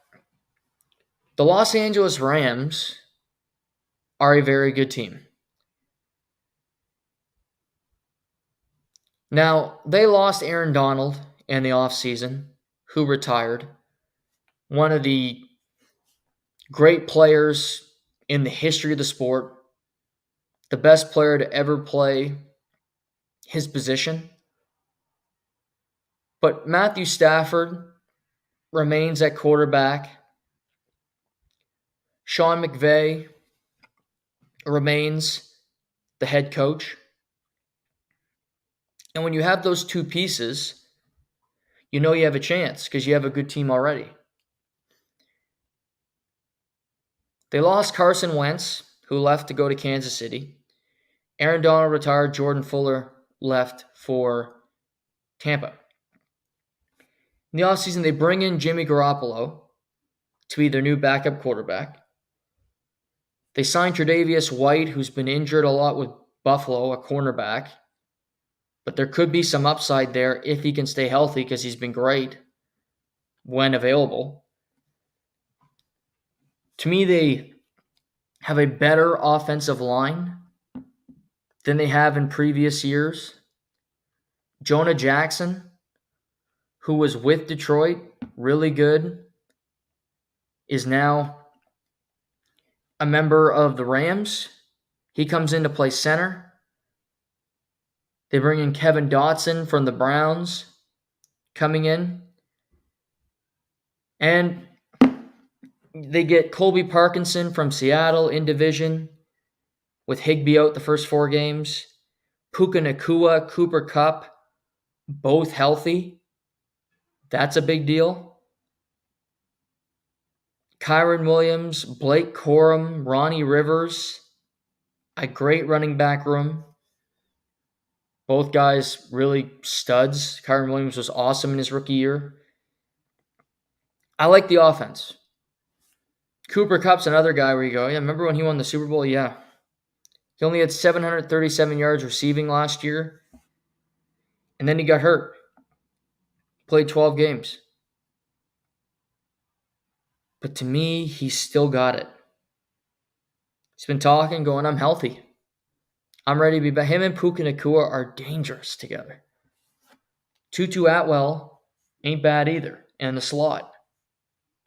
the Los Angeles Rams are a very good team. Now, they lost Aaron Donald in the offseason, who retired. One of the great players in the history of the sport. The best player to ever play his position. But Matthew Stafford remains at quarterback. Sean McVay remains the head coach. And when you have those two pieces, you know you have a chance because you have a good team already. They lost Carson Wentz, who left to go to Kansas City. Aaron Donald retired. Jordan Fuller left for Tampa. In the offseason, they bring in Jimmy Garoppolo to be their new backup quarterback. They signed Tre'Davious White, who's been injured a lot with Buffalo, a cornerback. But there could be some upside there if he can stay healthy because he's been great when available. To me, they have a better offensive line than they have in previous years. Jonah Jackson, who was with Detroit, really good, is now a member of the Rams. He comes in to play center. They bring in Kevin Dotson from the Browns coming in. And they get Colby Parkinson from Seattle in division with Higbee out the first 4 games. Puka Nacua, Cooper Kupp, both healthy. That's a big deal. Kyron Williams, Blake Corum, Ronnie Rivers, a great running back room. Both guys really studs. Kyron Williams was awesome in his rookie year. I like the offense. Cooper Kupp's another guy where you go, yeah, remember when he won the Super Bowl? Yeah. He only had 737 yards receiving last year. And then he got hurt. Played 12 games. But to me, he's still got it. He's been talking, going, I'm healthy. I'm ready to be back. Him and Puka Nacua are dangerous together. Tutu Atwell ain't bad either. And the slot,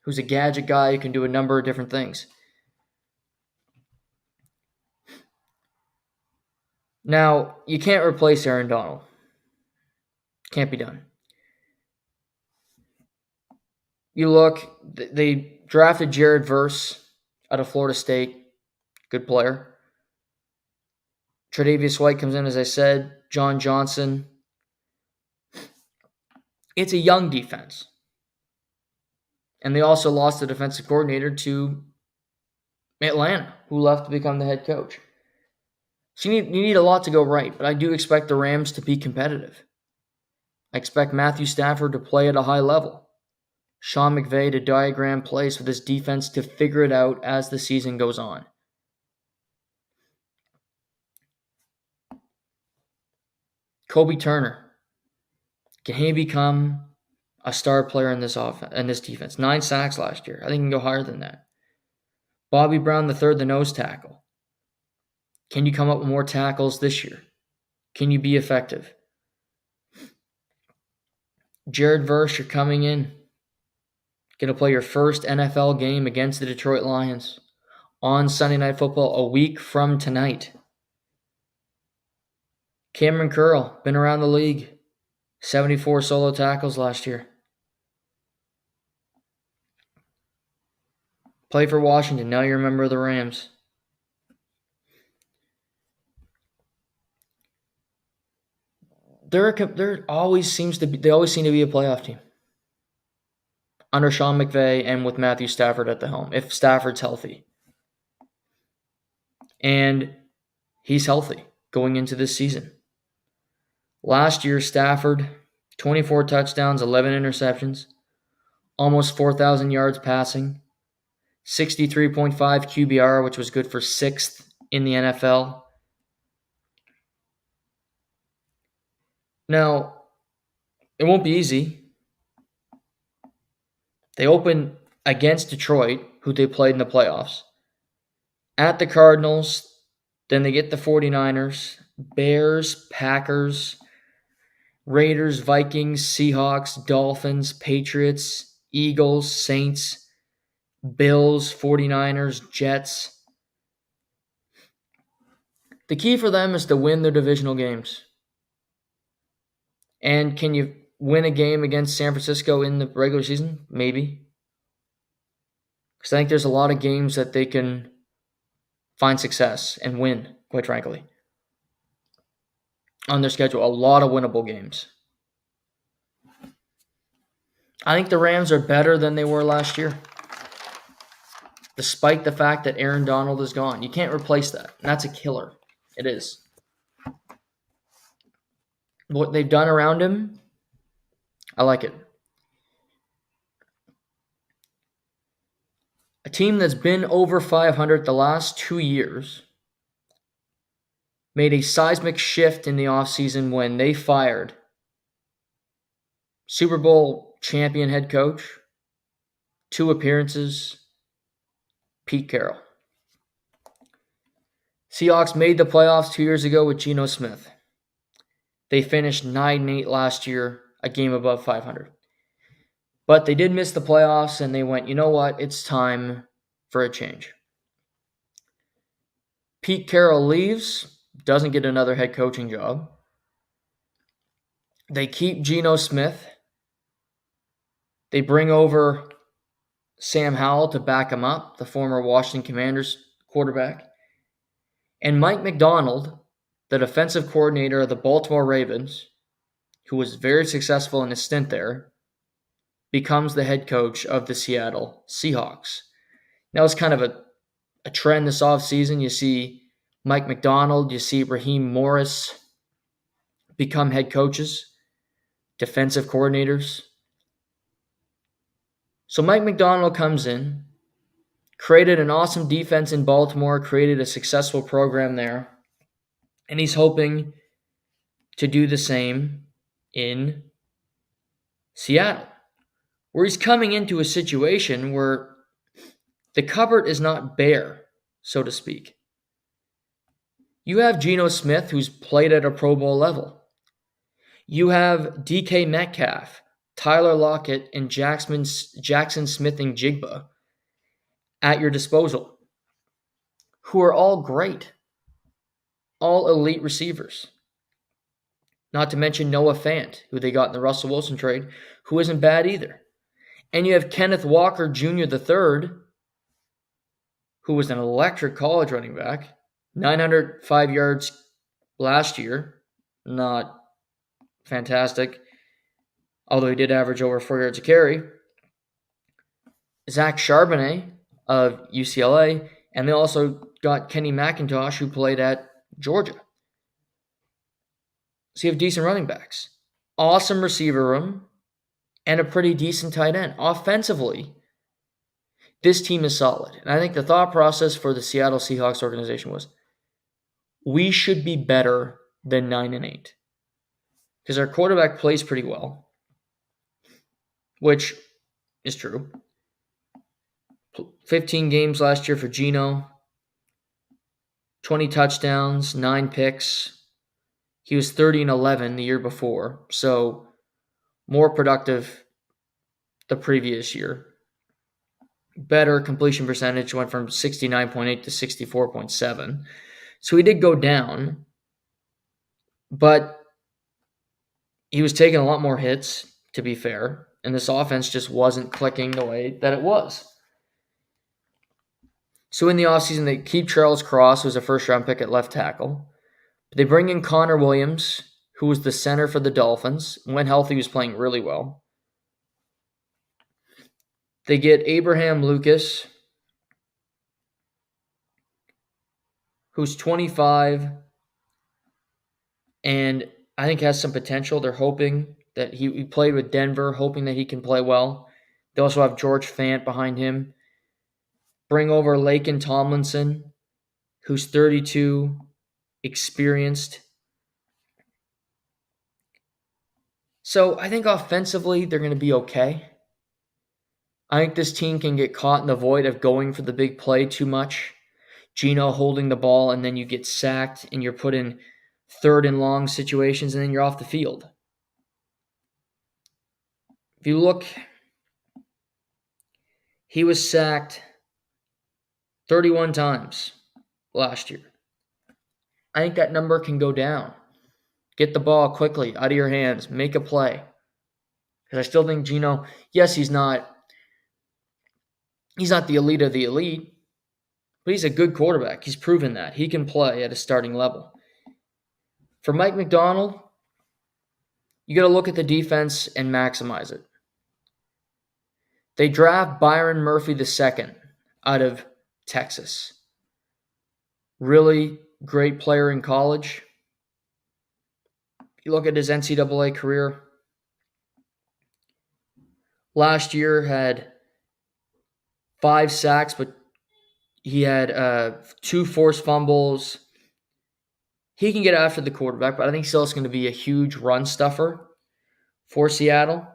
who's a gadget guy who can do a number of different things. Now, you can't replace Aaron Donald. Can't be done. You look, they drafted Jared Verse out of Florida State. Good player. Tre'Davious White comes in, as I said. John Johnson. It's a young defense. And they also lost the defensive coordinator to Atlanta, who left to become the head coach. So you need a lot to go right, but I do expect the Rams to be competitive. I expect Matthew Stafford to play at a high level. Sean McVay to diagram plays for this defense to figure it out as the season goes on. Kobe Turner. Can he become a star player in this defense? 9 sacks last year. I think he can go higher than that. Bobby Brown III, the nose tackle. Can you come up with more tackles this year? Can you be effective? Jared Verse, you're coming in. Going to play your first NFL game against the Detroit Lions on Sunday Night Football a week from tonight. Cameron Curl, been around the league. 74 solo tackles last year. Play for Washington. Now you're a member of the Rams. They always seem to be a playoff team under Sean McVay and with Matthew Stafford at the helm, if Stafford's healthy. And he's healthy going into this season. Last year, Stafford, 24 touchdowns, 11 interceptions, almost 4,000 yards passing, 63.5 QBR, which was good for 6th in the NFL. Now, it won't be easy. They open against Detroit, who they played in the playoffs, at the Cardinals, then they get the 49ers, Bears, Packers, Raiders, Vikings, Seahawks, Dolphins, Patriots, Eagles, Saints, Bills, 49ers, Jets. The key for them is to win their divisional games. And can you win a game against San Francisco in the regular season? Maybe. Because I think there's a lot of games that they can find success and win, quite frankly, on their schedule. A lot of winnable games. I think the Rams are better than they were last year, despite the fact that Aaron Donald is gone. You can't replace that. And that's a killer. It is. What they've done around him, I like it. A team that's been over 500 the last 2 years made a seismic shift in the offseason when they fired Super Bowl champion head coach, 2 appearances, Pete Carroll. Seahawks made the playoffs 2 years ago with Geno Smith. They finished 9-8 last year, a game above 500. But they did miss the playoffs, and they went, you know what? It's time for a change. Pete Carroll leaves, doesn't get another head coaching job. They keep Geno Smith. They bring over Sam Howell to back him up, the former Washington Commanders quarterback. And Mike Macdonald, the defensive coordinator of the Baltimore Ravens, who was very successful in his stint there, becomes the head coach of the Seattle Seahawks. Now it's kind of a trend this offseason. You see Mike Macdonald, you see Raheem Morris become head coaches, defensive coordinators. So Mike Macdonald comes in, created an awesome defense in Baltimore, created a successful program there, and he's hoping to do the same in Seattle, where he's coming into a situation where the cupboard is not bare, so to speak. You have Geno Smith, who's played at a Pro Bowl level. You have DK Metcalf, Tyler Lockett, and Jackson Smith-Njigba at your disposal, who are all great, all elite receivers. Not to mention Noah Fant, who they got in the Russell Wilson trade, who isn't bad either. And you have Kenneth Walker Jr. III, who was an electric college running back, 905 yards last year. Not fantastic, although he did average over 4 yards a carry. Zach Charbonnet of UCLA, and they also got Kenny McIntosh, who played at Georgia. So you have decent running backs, awesome receiver room, and a pretty decent tight end. Offensively, this team is solid. And I think the thought process for the Seattle Seahawks organization was, we should be better than 9-8. Because our quarterback plays pretty well, which is true. 15 games last year for Geno, 20 touchdowns, 9 picks. He was 30-11 the year before, so more productive the previous year. Better completion percentage, went from 69.8 to 64.7. So he did go down, but he was taking a lot more hits, to be fair, and this offense just wasn't clicking the way that it was. So in the offseason, they keep Charles Cross, who's a first-round pick at left tackle. They bring in Connor Williams, who was the center for the Dolphins. When healthy, he was playing really well. They get Abraham Lucas, who's 25, and I think has some potential. They're hoping that he played with Denver, hoping that he can play well. They also have George Fant behind him. Bring over Laken Tomlinson, who's 32, experienced. So I think offensively they're going to be okay. I think this team can get caught in the void of going for the big play too much. Geno holding the ball, and then you get sacked and you're put in third and long situations, and then you're off the field. If you look, he was sacked 31 times last year. I think that number can go down. Get the ball quickly out of your hands. Make a play. Because I still think Geno, yes, he's not the elite of the elite, but he's a good quarterback. He's proven that. He can play at a starting level. For Mike McDonald, you got to look at the defense and maximize it. They draft Byron Murphy II out of Texas. Really great player in college. You look at his NCAA career. Last year had 5 sacks, but he had 2 forced fumbles. He can get after the quarterback, but I think still it's going to be a huge run stuffer for Seattle.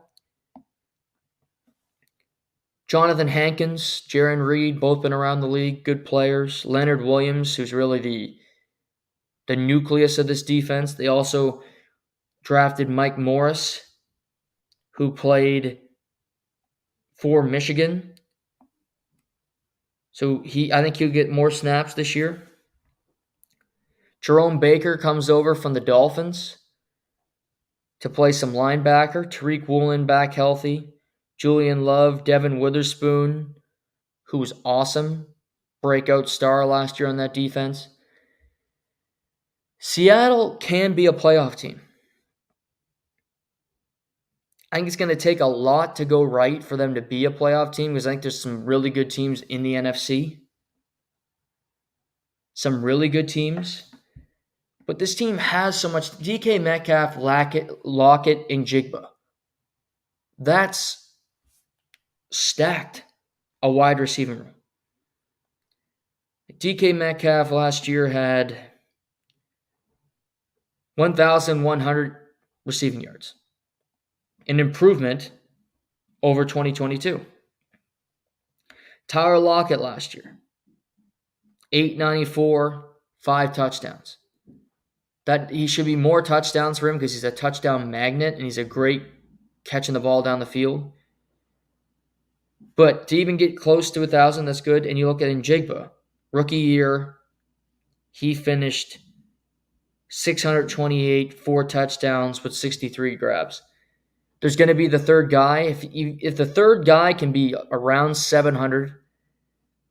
Jonathan Hankins, Jaron Reed, both been around the league, good players. Leonard Williams, who's really the nucleus of this defense. They also drafted Mike Morris, who played for Michigan. So I think he'll get more snaps this year. Jerome Baker comes over from the Dolphins to play some linebacker. Tariq Woolen back healthy. Julian Love, Devin Witherspoon, who was awesome. Breakout star last year on that defense. Seattle can be a playoff team. I think it's going to take a lot to go right for them to be a playoff team, because I think there's some really good teams in the NFC. Some really good teams. But this team has so much. DK Metcalf, Lockett, and Jigba. That's stacked, a wide receiving room. DK Metcalf last year had 1,100 receiving yards. An improvement over 2022. Tyler Lockett last year, 894, 5 touchdowns. That he should be more touchdowns for him because he's a touchdown magnet and he's a great catching the ball down the field. But to even get close to 1,000, that's good. And you look at Njigba, rookie year, he finished 628, 4 touchdowns with 63 grabs. There's going to be the third guy. If the third guy can be around 700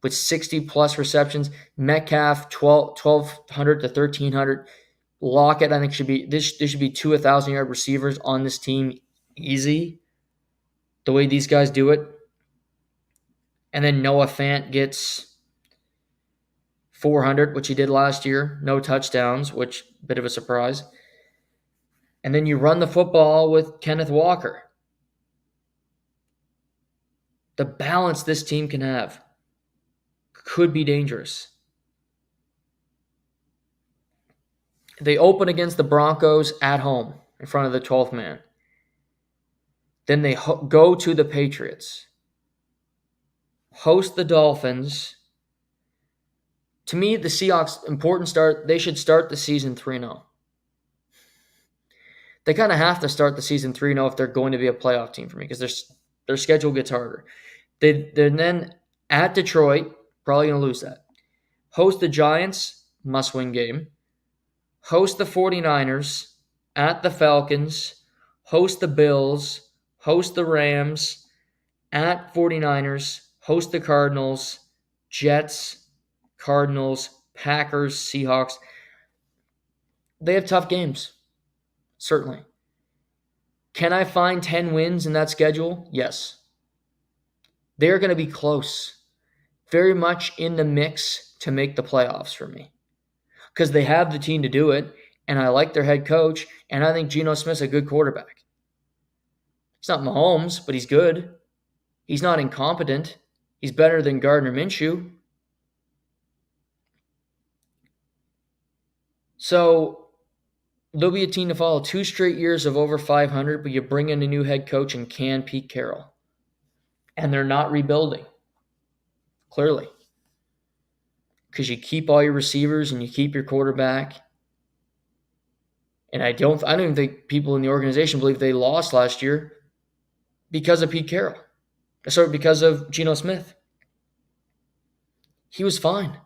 with 60-plus receptions, Metcalf 1,200 to 1,300, Lockett, I think, should be this. There should be 2 1,000-yard receivers on this team easy, the way these guys do it. And then Noah Fant gets 400, which he did last year. No touchdowns, which bit of a surprise. And then you run the football with Kenneth Walker. The balance this team can have could be dangerous. They open against the Broncos at home in front of the 12th man. Then they go to the Patriots, host the Dolphins. To me, the Seahawks, important start. They should start the season 3-0. They kind of have to start the season 3-0 if they're going to be a playoff team for me, because their schedule gets harder. They're then at Detroit, probably going to lose that. Host the Giants, must-win game. Host the 49ers, at the Falcons, host the Bills, host the Rams, at 49ers, host the Cardinals, Jets, Cardinals, Packers, Seahawks. They have tough games, certainly. Can I find 10 wins in that schedule? Yes. They're going to be close, very much in the mix to make the playoffs for me, because they have the team to do it, and I like their head coach, and I think Geno Smith's a good quarterback. He's not Mahomes, but he's good. He's not incompetent. He's better than Gardner Minshew. So they'll be a team to follow. 2 straight years of over 500, but you bring in a new head coach and can Pete Carroll. And they're not rebuilding, clearly, because you keep all your receivers and you keep your quarterback. And I don't even think people in the organization believe they lost last year because of Pete Carroll. Sorry, because of Geno Smith. He was fine.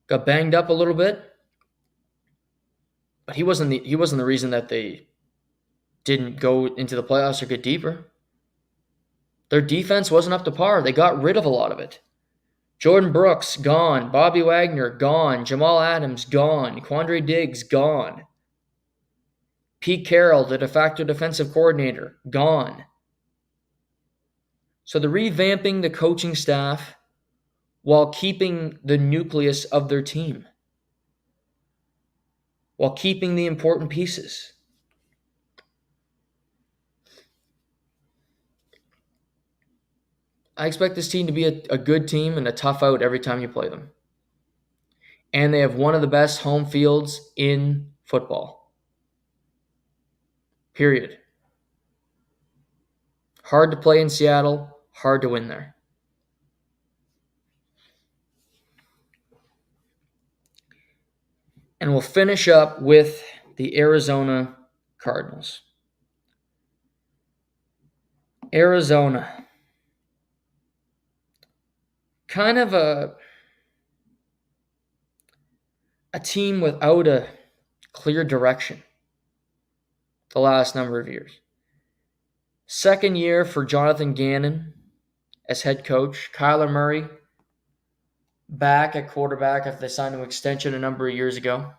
Got banged up a little bit, but he wasn't the reason that they didn't go into the playoffs or get deeper. Their defense wasn't up to par. They got rid of a lot of it. Jordan Brooks, gone. Bobby Wagner, gone. Jamal Adams, gone. Quandre Diggs, gone. Pete Carroll, the de facto defensive coordinator, gone. So they're revamping the coaching staff while keeping the nucleus of their team, while keeping the important pieces. I expect this team to be a good team and a tough out every time you play them. And they have one of the best home fields in football. Period. Hard to play in Seattle, hard to win there. And we'll finish up with the Arizona Cardinals. Arizona. Kind of a team without a clear direction the last number of years. Second year for Jonathan Gannon as head coach. Kyler Murray back at quarterback after they signed an extension a number of years ago.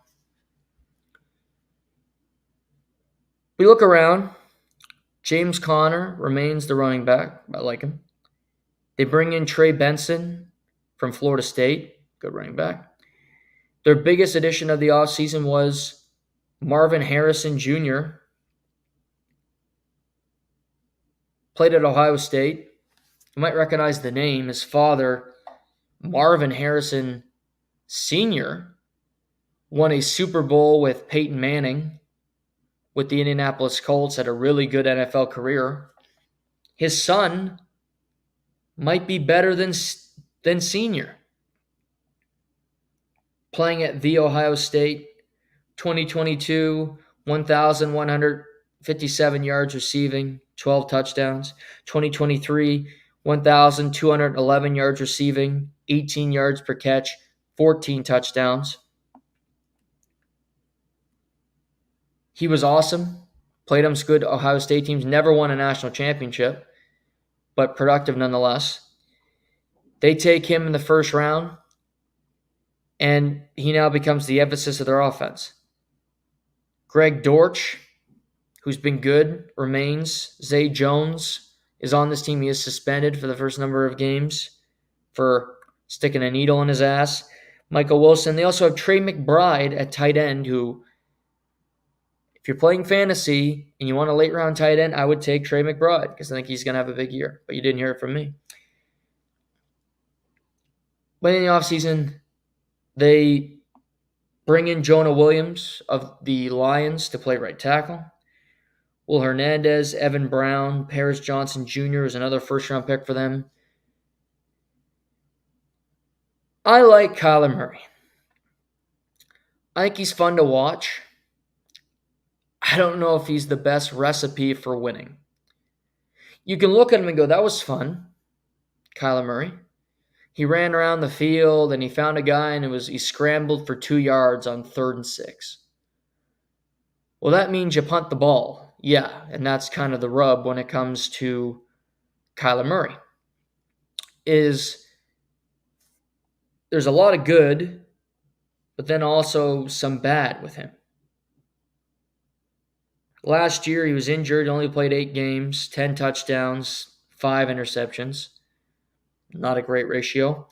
We look around. James Conner remains the running back. I like him. They bring in Trey Benson from Florida State. Good running back. Their biggest addition of the offseason was Marvin Harrison Jr. Played at Ohio State. You might recognize the name. His father, Marvin Harrison Sr., won a Super Bowl with Peyton Manning with the Indianapolis Colts, had a really good NFL career. His son might be better than Senior. Playing at The Ohio State, 2022, 1,157 yards receiving, 12 touchdowns. 2023, 1,211 yards receiving, 18 yards per catch, 14 touchdowns. He was awesome. Played on some good Ohio State teams. Never won a national championship, but productive nonetheless. They take him in the first round, and he now becomes the emphasis of their offense. Greg Dortch, who's been good, remains. Zay Jones is on this team. He is suspended for the first number of games for sticking a needle in his ass. Michael Wilson. They also have Trey McBride at tight end, who, if you're playing fantasy and you want a late round tight end, I would take Trey McBride because I think he's going to have a big year. But you didn't hear it from me. But in the offseason, they bring in Jonah Williams of the Lions to play right tackle. Will Hernandez, Evan Brown, Paris Johnson Jr. is another first-round pick for them. I like Kyler Murray. I think he's fun to watch. I don't know if he's the best recipe for winning. You can look at him and go, that was fun, Kyler Murray. He ran around the field and he found a guy and he scrambled for 2 yards on 3rd and 6. Well, that means you punt the ball. Yeah, and that's kind of the rub when it comes to Kyler Murray. There's a lot of good, but then also some bad with him. Last year, he was injured, only played 8 games, 10 touchdowns, 5 interceptions. Not a great ratio.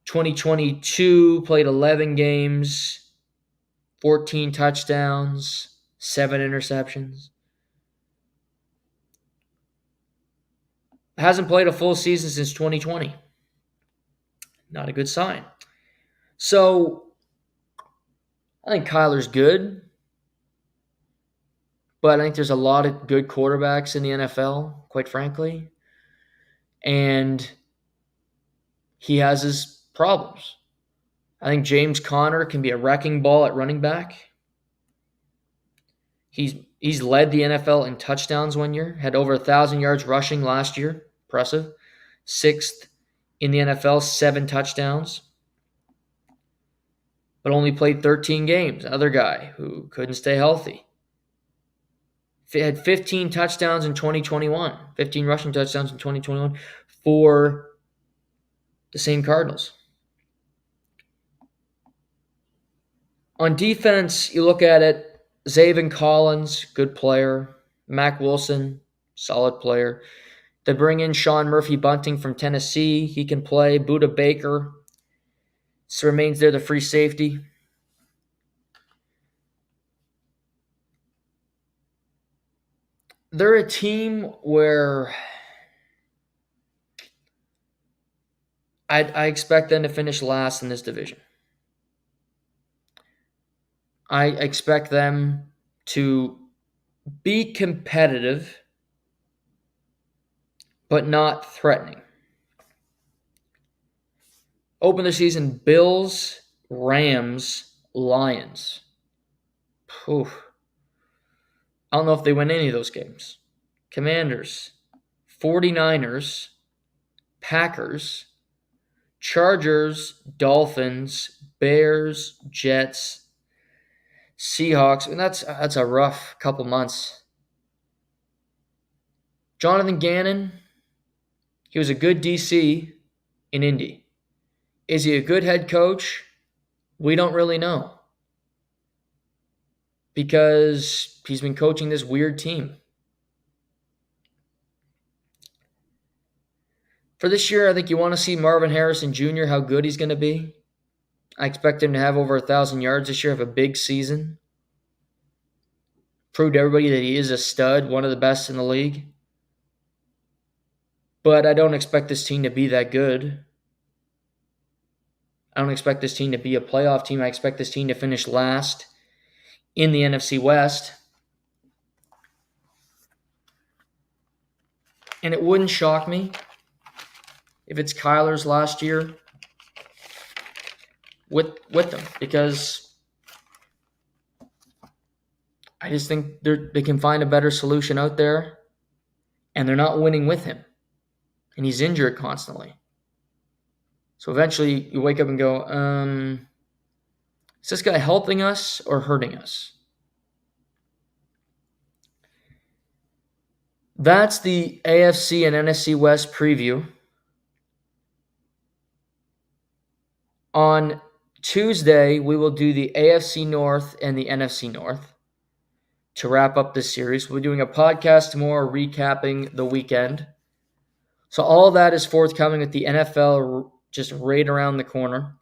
2022, played 11 games, 14 touchdowns, 7 interceptions. Hasn't played a full season since 2020. Not a good sign. So, I think Kyler's good, but I think there's a lot of good quarterbacks in the NFL, quite frankly. And he has his problems. I think James Conner can be a wrecking ball at running back. He's led the NFL in touchdowns one year, had over 1,000 yards rushing last year. Impressive. 6th in the NFL, 7 touchdowns. But only played 13 games. Another guy who couldn't stay healthy. Had 15 touchdowns in 2021. 15 rushing touchdowns in 2021 for the same Cardinals. On defense, you look at it, Zaven Collins, good player. Mac Wilson, solid player. They bring in Sean Murphy-Bunting from Tennessee. He can play. Budda Baker remains there, the free safety. They're a team where I expect them to finish last in this division. I expect them to be competitive, but not threatening. Open the season, Bills, Rams, Lions. Oof. I don't know if they win any of those games. Commanders, 49ers, Packers, Chargers, Dolphins, Bears, Jets, Seahawks. And that's a rough couple months. Jonathan Gannon, he was a good DC in Indy. Is he a good head coach? We don't really know. Because he's been coaching this weird team. For this year, I think you want to see Marvin Harrison Jr., how good he's going to be. I expect him to have over 1,000 yards this year, have a big season. Proved to everybody that he is a stud, one of the best in the league. But I don't expect this team to be that good. I don't expect this team to be a playoff team. I expect this team to finish last in the NFC West. And it wouldn't shock me if it's Kyler's last year with them, because I just think they can find a better solution out there, and they're not winning with him, and he's injured constantly. So eventually you wake up and go, is this guy helping us or hurting us? That's the AFC and NFC West preview. On Tuesday, we will do the AFC North and the NFC North to wrap up this series. We're doing a podcast tomorrow recapping the weekend. So all that is forthcoming with the NFL just right around the corner.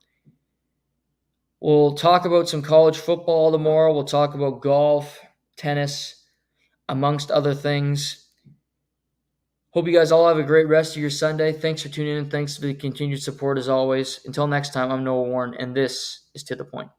We'll talk about some college football tomorrow. We'll talk about golf, tennis, amongst other things. Hope you guys all have a great rest of your Sunday. Thanks for tuning in. Thanks for the continued support as always. Until next time, I'm Noah Warren, and this is To The Point.